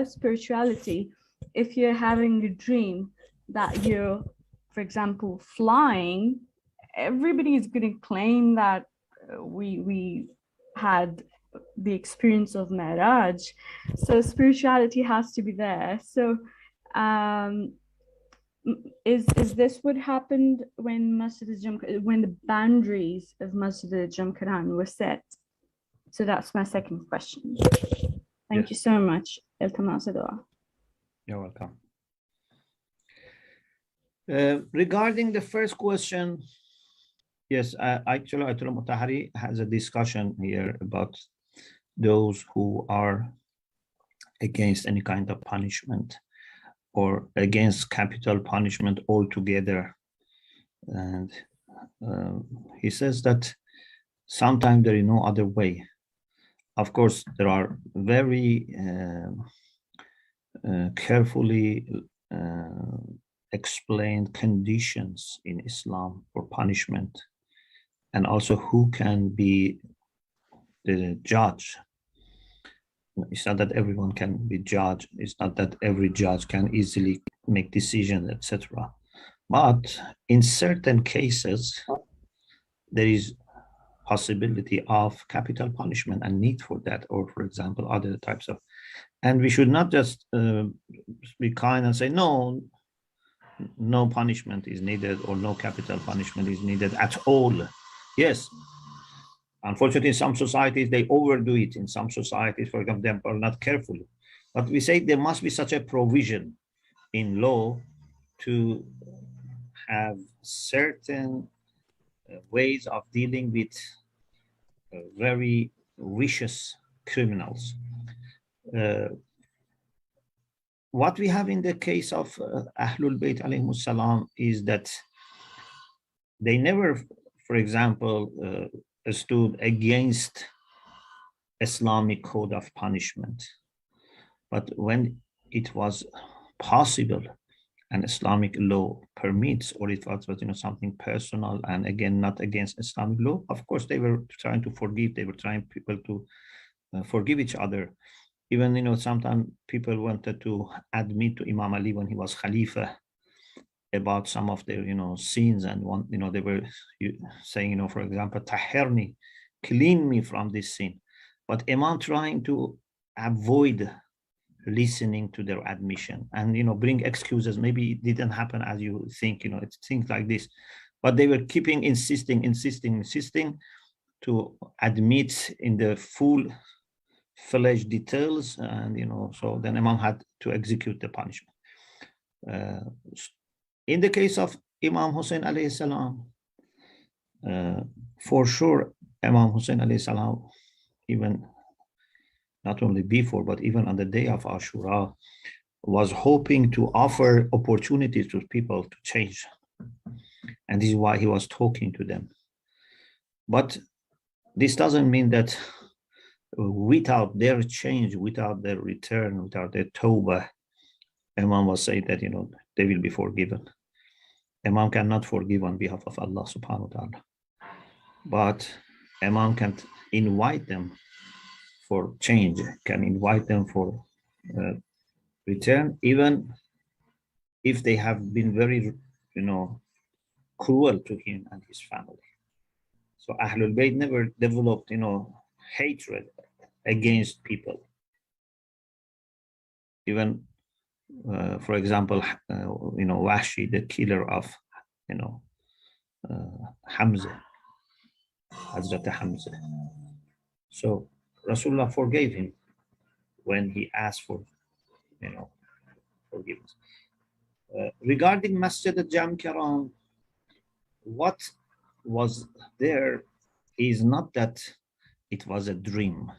spirituality, if you're having a dream that you're, for example, flying, everybody is going to claim that we had the experience of Mi'raj. So spirituality has to be there. So is this what happened when when the boundaries of Masjid al-Jamkaran were set? So that's my second question. Thank you so much. You're welcome. Regarding the first question, yes, actually, Ayatollah Mutahari has a discussion here about those who are against any kind of punishment or against capital punishment altogether. And he says that sometimes there is no other way. Of course, there are very carefully explained conditions in Islam for punishment, and also who can be the judge. It's not that everyone can be judged. It's not that every judge can easily make decisions, etc. But in certain cases, there is possibility of capital punishment and need for that, or for example, other types of, and we should not just be kind and say, no punishment is needed or no capital punishment is needed at all. Yes, unfortunately, in some societies, they overdo it. In some societies, for example, not carefully. But we say there must be such a provision in law to have certain ways of dealing with very vicious criminals. What we have in the case of Ahlul Bayt alayhimus salam is that they never, for example, stood against Islamic code of punishment. But when it was possible and Islamic law permits, or it was something personal and again not against Islamic law, of course they were trying to forgive. They were trying people to forgive each other. Even sometimes people wanted to admit to Imam Ali when he was Khalifa about some of their sins, and they were saying for example, tahirni, clean me from this sin. But Imam trying to avoid listening to their admission and bring excuses. Maybe it didn't happen as you think, it's things like this, but they were keeping insisting to admit in the full-fledged details, and so then Imam had to execute the punishment. In the case of Imam Hussein alayhi salam, for sure Imam Hussein alayhi salam, even not only before, but even on the day of Ashura, was hoping to offer opportunities to people to change. And this is why he was talking to them. But this doesn't mean that without their change, without their return, without their tawbah, Imam was saying that, they will be forgiven. Imam cannot forgive on behalf of Allah subhanahu wa ta'ala. But Imam can invite them for change, can invite them for return, even if they have been very, cruel to him and his family. So Ahlul Bayt never developed, hatred against people. Even, for example, Wahshi, the killer of, Hamza, Hazrat Hamza. So Rasulullah forgave him when he asked for, forgiveness. Regarding Masjid al-Jamkaran, what was there is not that it was a dream.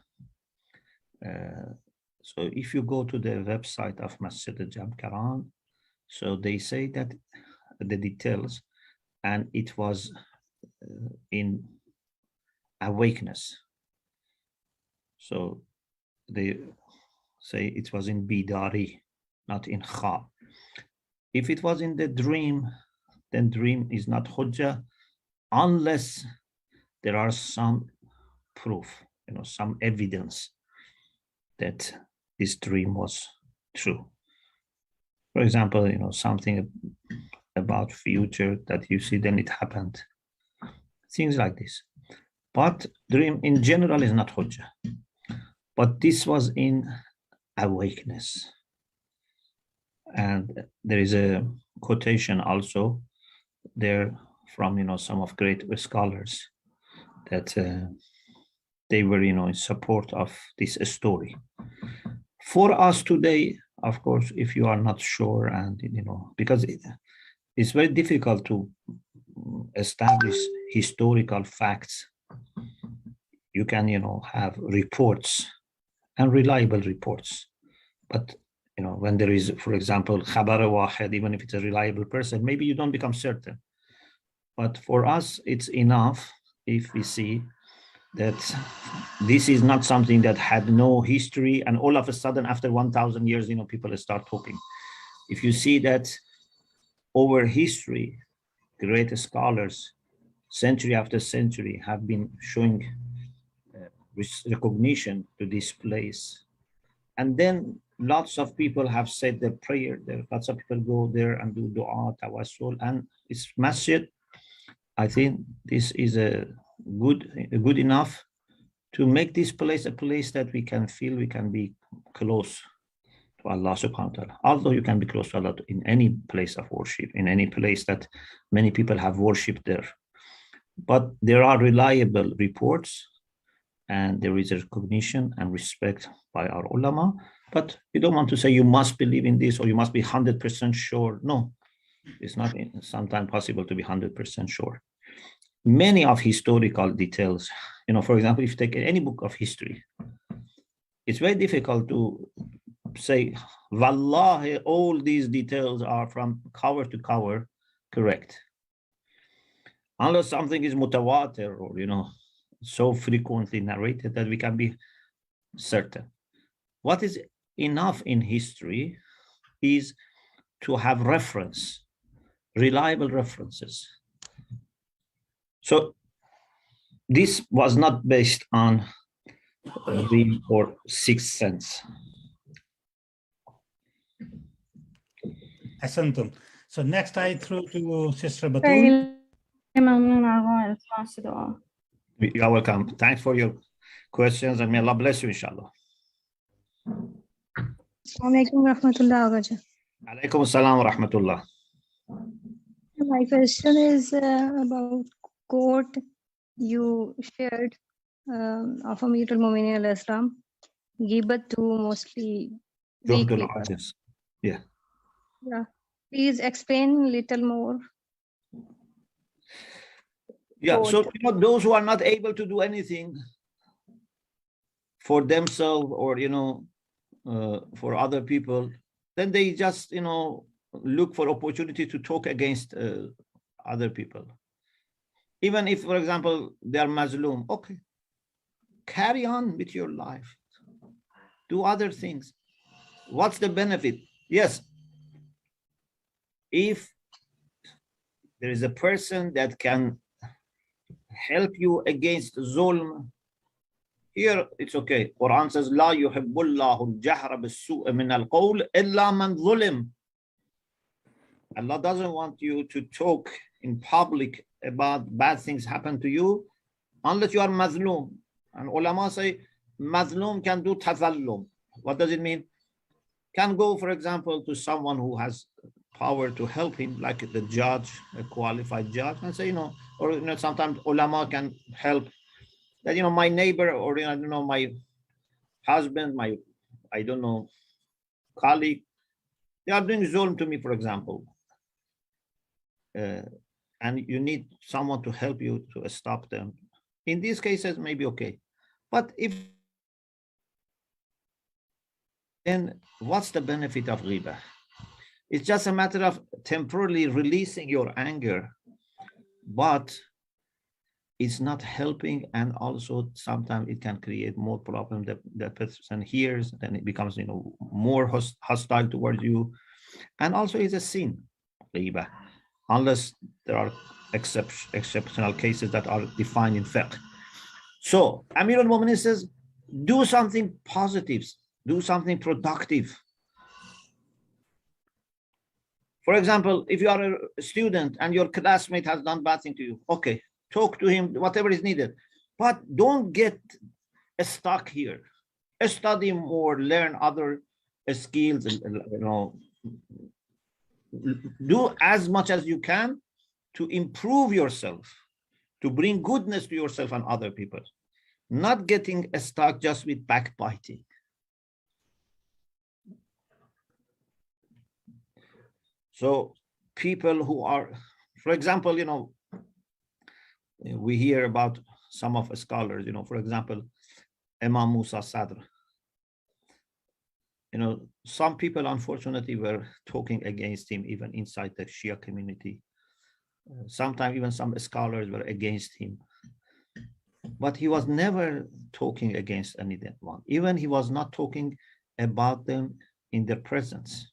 So if you go to the website of Masjid al-Jamkaran, so they say that the details, and it was in awakeness. So they say it was in bidari, not in kha. If it was in the dream, then dream is not hujjah unless there are some proof, some evidence that this dream was true. For example, something about future that you see, then it happened. Things like this. But dream in general is not hujjah. But this was in awakeness. And there is a quotation also there from, some of great scholars that they were, in support of this story. For us today, of course, if you are not sure and, because it's very difficult to establish historical facts. You can, have reports and reliable reports. But, when there is, for example, khabar wahid, even if it's a reliable person, maybe you don't become certain. But for us, it's enough if we see that this is not something that had no history, and all of a sudden, after 1,000 years, people start talking. If you see that over history, great scholars, century after century, have been showing recognition to this place, and then lots of people have said their prayer there. Lots of people go there and do dua, tawassul, and it's masjid. I think this is a good enough to make this place a place that we can feel we can be close to Allah subhanahu wa ta'ala. Although you can be close to Allah in any place of worship, in any place that many people have worshipped there. But there are reliable reports and there is a recognition and respect by our ulama. But we don't want to say you must believe in this or you must be 100% sure. No, it's not sometimes possible to be 100% sure. Many of historical details, for example, if you take any book of history, it's very difficult to say, wallahi, all these details are from cover to cover correct. Unless something is mutawatir or, so frequently narrated that we can be certain. What is enough in history is to have reference, reliable references. So this was not based on dream or sixth sense. Asantum. So next I throw to Sister Batul. You are welcome. Thanks for your questions and may Allah bless you, inshallah. Assalamualaikum warahmatullahi wabarakatuh. Alaikum assalam wa rahmatullah. My question is about quote you shared of Amirul Mu'minin al-Islam. Ghibat to mostly weak people. Yeah. Yeah. Please explain a little more. Yeah, so those who are not able to do anything for themselves or for other people, then they just look for opportunity to talk against other people. Even if, for example, they are mazloom, okay, carry on with your life, do other things. What's the benefit? Yes, if there is a person that can help you against zulm, here it's okay. Quran says, La yuhibbullahu al-jahra bis-su'i min al-qawl illa man zulim. Allah doesn't want you to talk in public about bad things happen to you unless you are mazloom. And ulama say, mazloom can do tazallum. What does it mean? Can go, for example, to someone who has power to help him, like the judge, a qualified judge, and say, or sometimes ulama can help that, my neighbor or, my husband, my, colleague, they are doing zulm to me, for example. And you need someone to help you to stop them. In these cases, maybe okay. But if, then what's the benefit of ghibah? It's just a matter of temporarily releasing your anger. But it's not helping, and also sometimes it can create more problem. The person hears, then it becomes, you know, more hostile towards you, and also it's a sin, riba, unless there are exceptional cases that are defined in fiqh. So Amir al-Mu'minin says, do something positive, do something productive. For example, if you are a student and your classmate has done bad thing to you, okay, talk to him, whatever is needed, but don't get stuck here. Study more, learn other skills, you know, do as much as you can to improve yourself, to bring goodness to yourself and other people, not getting stuck just with backbiting. So people who are, for example, you know, we hear about some of the scholars, you know, for example, Imam Musa Sadr. You know, some people unfortunately were talking against him even inside the Shia community. Sometimes even some scholars were against him. But he was never talking against anyone. Even he was not talking about them in their presence.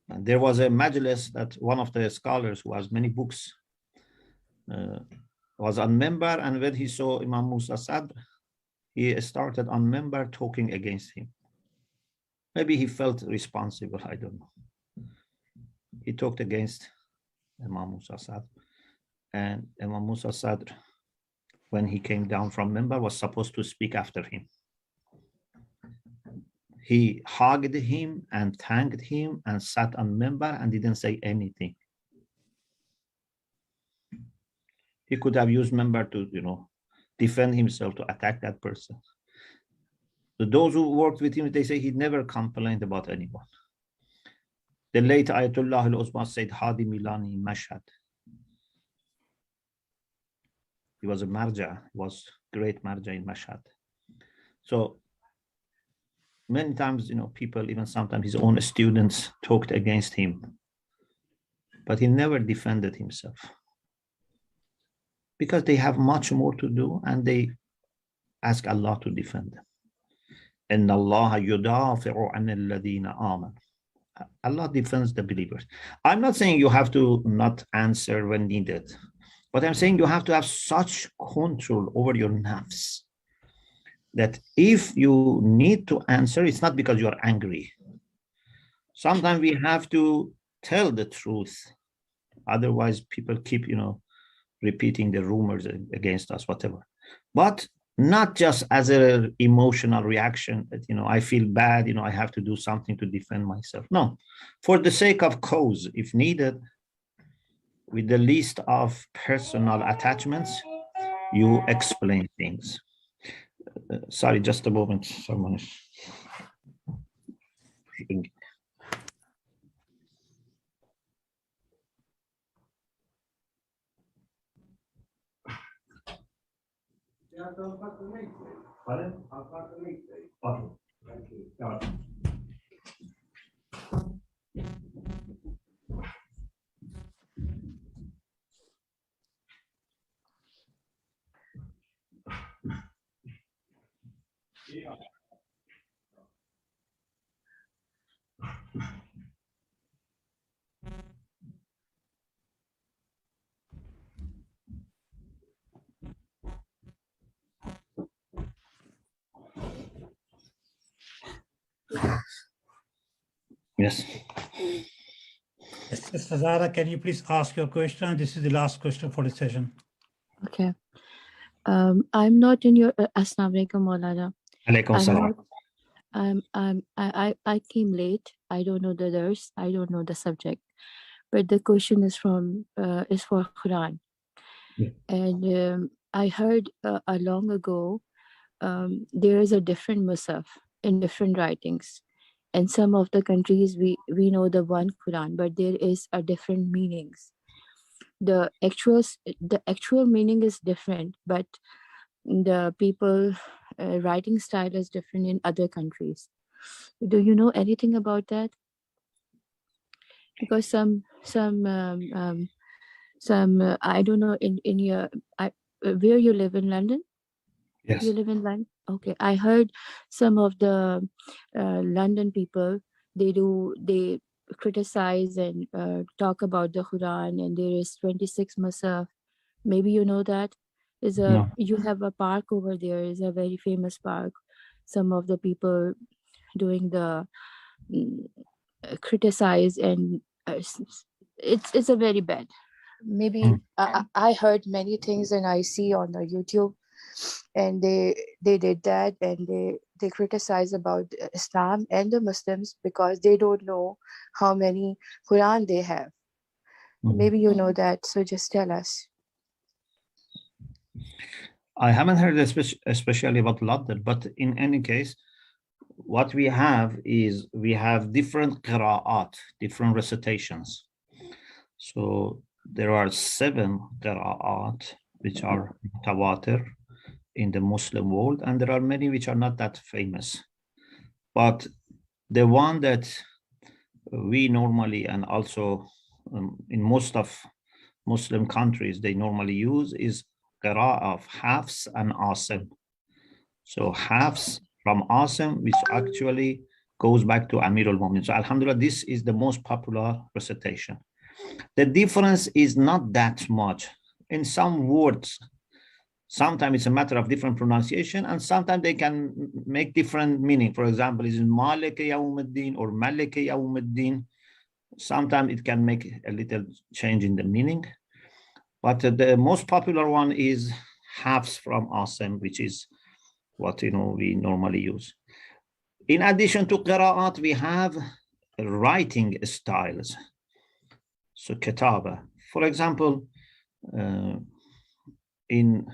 And there was a majlis that one of the scholars who has many books was on member, and when he saw Imam Musa Sadr, he started on member talking against him. Maybe he felt responsible, I don't know. He talked against Imam Musa Sadr, and Imam Musa Sadr, when he came down from member, was supposed to speak after him. He hugged him and thanked him and sat on member and didn't say anything. He could have used member to, you know, defend himself, to attack that person. So those who worked with him, they say he never complained about anyone. The late Ayatollah al-Uzma said, Hadi Milani in Mashhad. He was a marja, he was great marja in Mashhad. So many times, you know, people, even sometimes his own students, talked against him, but he never defended himself, because they have much more to do and they ask Allah to defend them. Inna Allah yudafi'u an alladhina amanu. Allah defends the believers. I'm not saying you have to not answer when needed, but I'm saying you have to have such control over your nafs that if you need to answer, it's not because you're angry. Sometimes we have to tell the truth. Otherwise, people keep, you know, repeating the rumors against us, whatever. But not just as an emotional reaction that, you know, I feel bad, you know, I have to do something to defend myself. No, for the sake of cause, if needed, with the least of personal attachments, you explain things. Sorry, just a moment. Someone is... Yes. Sister Zara, can you please ask your question? This is the last question for the session. Okay. I'm not in your Assalamu alaikum, Maulana. Alaikum salam. I came late. I don't know the verse. I don't know the subject. But the question is for Quran. Yeah. And I heard long ago there is a different Musaf in different writings. In some of the countries, we know the one Quran, but there is a different meanings. The actual meaning is different, but the people writing style is different in other countries. Do you know anything about that? Because some I don't know, in your where you live in London? Yes. You live in London? Okay. I heard some of the London people, they criticize and talk about the Quran, and there is 26 Musaf. Maybe you know that. No. You have a park over there, is a very famous park. Some of the people doing the criticize, and it's a very bad. Maybe I heard many things, and I see on the YouTube, and they did that, and they criticize about Islam and the Muslims because they don't know how many Quran they have. Maybe you know that, so just tell us. I haven't heard especially about London, but in any case, what we have is we have different qira'at, different recitations. So there are 7 qira'at which are mutawatir in the Muslim world, and there are many which are not that famous. But the one that we normally, and also in most of Muslim countries, they normally use is qira'ah of Hafs and Asim. So Hafs from Asim, which actually goes back to Amirul Mu'minin. So Alhamdulillah, this is the most popular recitation. The difference is not that much. In some words, sometimes it's a matter of different pronunciation, and sometimes they can make different meaning. For example, is it Malik Yawmuddin or Malik Yawmuddin? Sometimes it can make a little change in the meaning. But the most popular one is Hafs from Asim, which is what we normally use. In addition to qira'at, we have writing styles. So kitaba. For example, in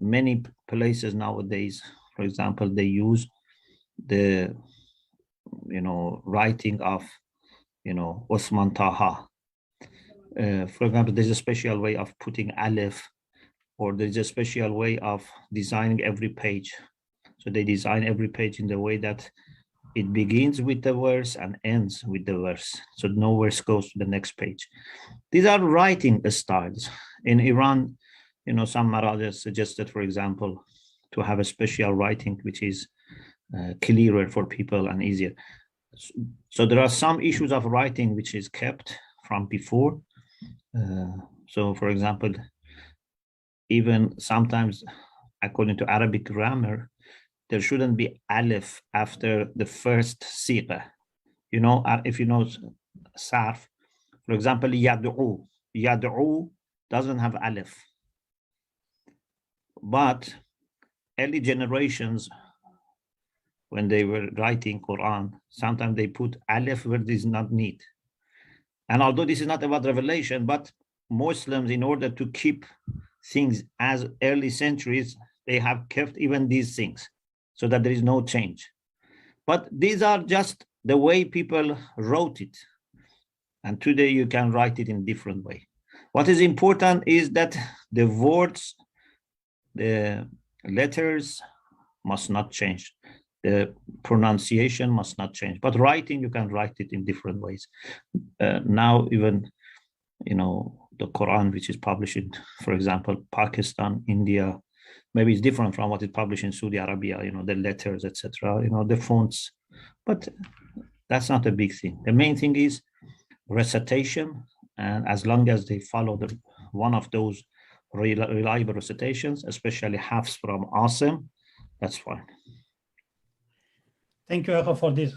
many places nowadays, for example, they use the writing of Osman Taha. For example, there's a special way of putting alif, or there's a special way of designing every page. So they design every page in the way that it begins with the verse and ends with the verse. So no verse goes to the next page. These are writing styles. In Iran, some Marajas suggested, for example, to have a special writing which is clearer for people and easier. So there are some issues of writing which is kept from before. So for example, even sometimes according to Arabic grammar, there shouldn't be alif after the first siqa. If you know sarf, for example, yad'u. Yad'u doesn't have alif. But early generations, when they were writing Quran, sometimes they put alif where this is not need. And although this is not about revelation, but Muslims, in order to keep things as early centuries, they have kept even these things so that there is no change. But these are just the way people wrote it. And today you can write it in different way. What is important is that the words, the letters must not change. The pronunciation must not change. But writing, you can write it in different ways. Now even, the Quran, which is published in, for example, Pakistan, India, maybe it's different from what is published in Saudi Arabia, the letters, etc., the fonts. But that's not a big thing. The main thing is recitation. And as long as they follow one of those reliable recitations, especially Hafs from Asim, that's fine. Thank you, Aqeel, for this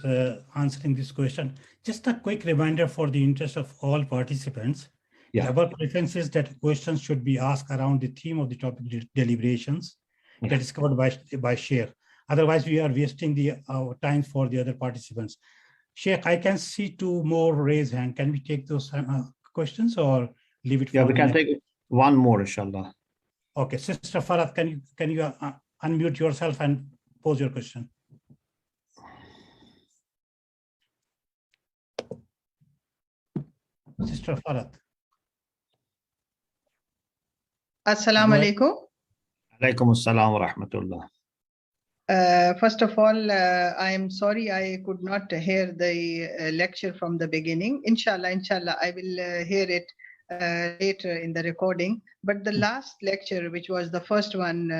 answering this question. Just a quick reminder for the interest of all participants. Yeah. Our preference is that questions should be asked around the theme of the topic deliberations that is covered by Sheikh. Otherwise, we are wasting our time for the other participants. Sheikh, I can see 2 more raised hands. Can we take those questions or leave it for we can take one more, inshallah. Okay, Sister Farad, can you unmute yourself and pose your question? Sister Farad. Assalamu alaikum. Alaikum assalam wa rahmatullah. First of all, I am sorry I could not hear the lecture from the beginning. Inshallah, I will hear it later in the recording, but the last lecture, which was the first one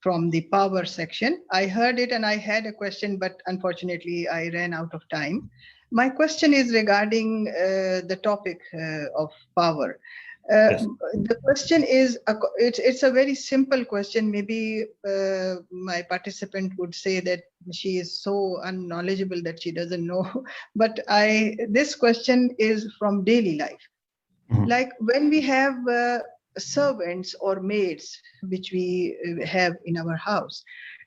from the power section, I heard it and I had a question, but unfortunately I ran out of time. My question is regarding the topic of power. Yes. The question is, it's a very simple question. Maybe my participant would say that she is so unknowledgeable that she doesn't know, but this question is from daily life. Mhm. Like when we have servants or maids, which we have in our house,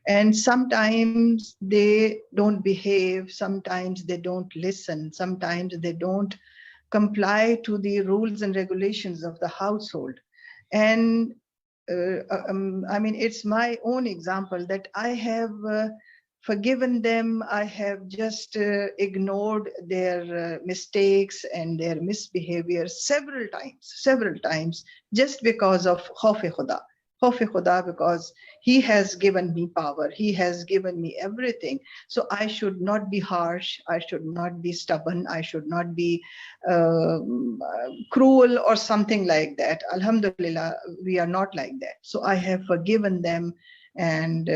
and sometimes they don't behave, sometimes they don't listen, sometimes they don't comply to the rules and regulations of the household. And I mean, it's my own example that I have forgiven them. I have just ignored their mistakes and their misbehavior several times, just because of Khauf-e Khuda, because he has given me power, he has given me everything. So I should not be harsh, I should not be stubborn, I should not be cruel or something like that. Alhamdulillah, we are not like that. So I have forgiven them and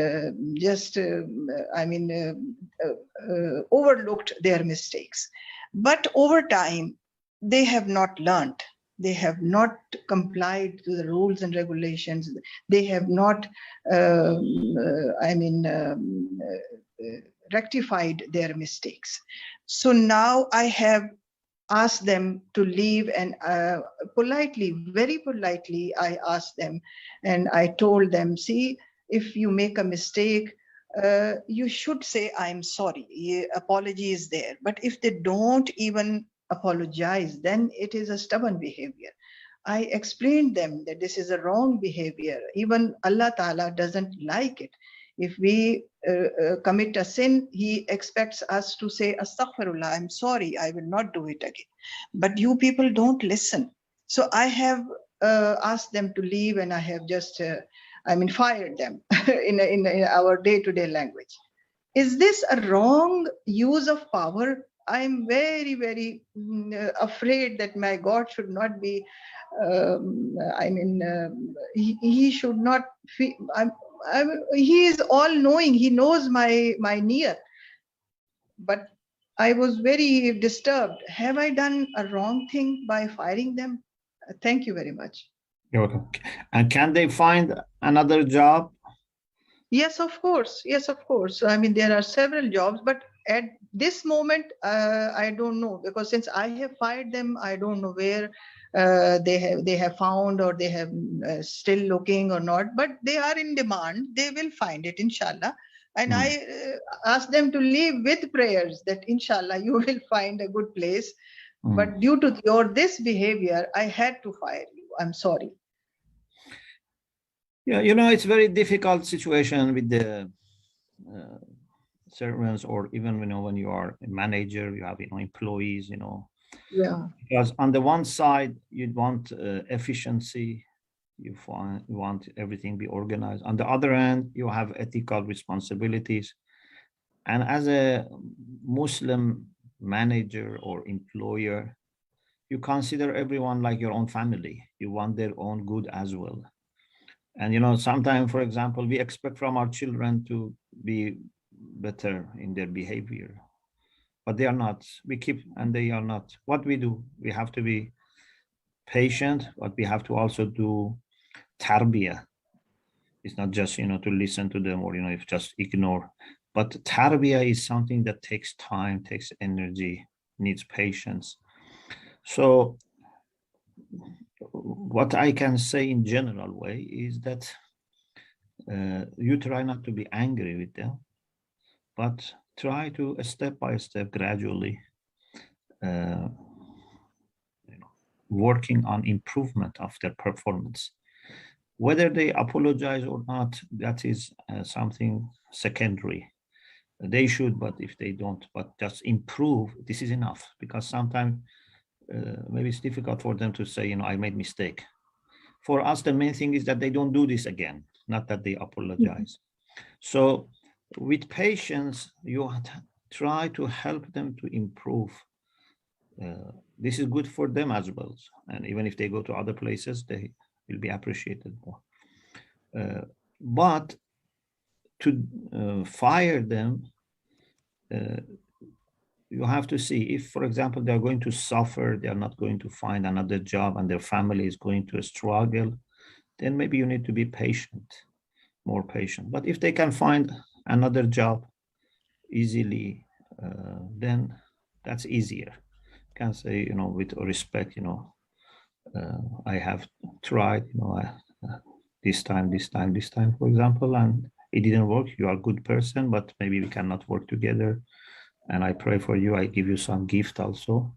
overlooked their mistakes. But over time, they have not learned. They have not complied to the rules and regulations. They have not, rectified their mistakes. So now I have asked them to leave, and politely, very politely, I asked them and I told them, see, if you make a mistake, you should say, I'm sorry. Apology is there. But if they don't even apologize, then it is a stubborn behavior. I explained them that this is a wrong behavior. Even Allah Ta'ala doesn't like it. If we commit a sin, he expects us to say, Astaghfirullah, I'm sorry, I will not do it again. But you people don't listen. So I have asked them to leave, and I have just, fired them in our day-to-day language. Is this a wrong use of power? I'm very, very afraid that my God should not be, he should not feel, he is all knowing, he knows my niyat. But I was very disturbed. Have I done a wrong thing by firing them? Thank you very much. You're welcome. And can they find another job? Yes, of course. Yes, of course. I mean, there are several jobs, but at this moment, I don't know, because since I have fired them, I don't know where they have found, or they have still looking or not, but they are in demand. They will find it, inshallah. And I ask them to leave with prayers that inshallah you will find a good place. But due to this behavior, I had to fire you. I'm sorry. Yeah, it's very difficult situation with the servants, or even when you are a manager, you have employees, Yeah. Because on the one side you want efficiency, you want everything be organized. On the other hand, you have ethical responsibilities, and as a Muslim manager or employer, you consider everyone like your own family. You want their own good as well. And sometimes, for example, we expect from our children to be better in their behavior, but they are not. We keep, and they are not. What we do, we have to be patient, but we have to also do tarbiyah. It's not just, to listen to them, or, if just ignore. But tarbiyah is something that takes time, takes energy, needs patience. So what I can say in general way is that you try not to be angry with them, but try to step by step, gradually, working on improvement of their performance. Whether they apologize or not, that is something secondary. They should, but if they don't, but just improve, this is enough. Because sometimes maybe it's difficult for them to say, I made mistake. For us, the main thing is that they don't do this again, not that they apologize. So with patience, you try to help them to improve this is good for them as well. And even if they go to other places, they will be appreciated more. But to fire them, you have to see if, for example, they are going to suffer, they are not going to find another job, and their family is going to struggle, then maybe you need to be patient, more patient. But if they can find another job easily, then that's easier. You can say, you know, with respect, you know, I have tried, you know, this time, for example, and it didn't work. You are a good person, but maybe we cannot work together. And I pray for you. I give you some gift also.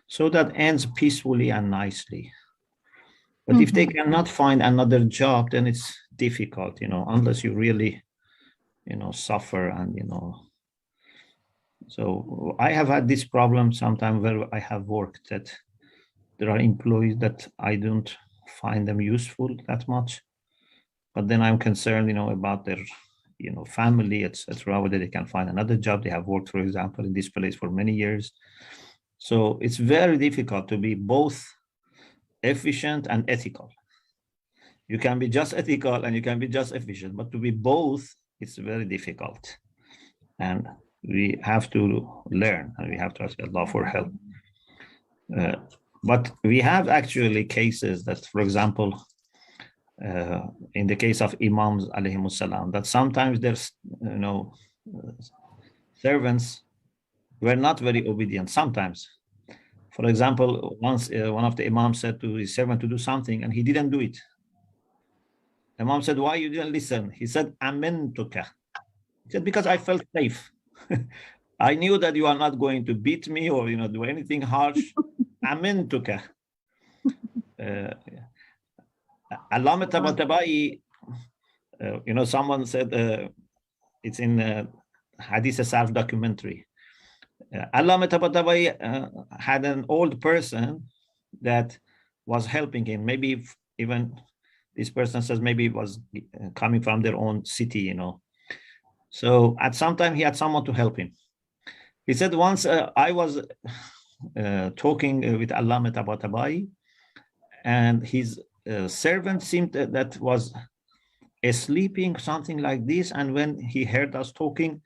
So that ends peacefully and nicely. But if they cannot find another job, then it's difficult, you know, unless you really, you know, suffer and, you know. So I have had this problem sometimes where I have worked that there are employees that I don't find them useful that much. But then I'm concerned, you know, about their, you know, family, etc., whether they can find another job. They have worked, for example, in this place for many years. So it's very difficult to be both efficient and ethical. You can be just ethical and you can be just efficient, but to be both, it's very difficult. And we have to learn, and we have to ask Allah for help. But we have actually cases that, for example, in the case of Imams alayhimus salam, that sometimes there's, you know, servants were not very obedient sometimes. For example, once one of the Imams said to his servant to do something and he didn't do it. The Imam said, why you didn't listen? He said, Amentuka. He said, because I felt safe. I knew that you are not going to beat me or, you know, do anything harsh. Amentuka. Allama Tabatabai, you know, someone said, it's in Hadith Sarf documentary. Allama Tabatabai had an old person that was helping him. Maybe even this person says maybe it was coming from their own city, you know. So at some time he had someone to help him. He said once I was talking with Allama Tabatabai, and his servant seemed that was sleeping, something like this. And when he heard us talking,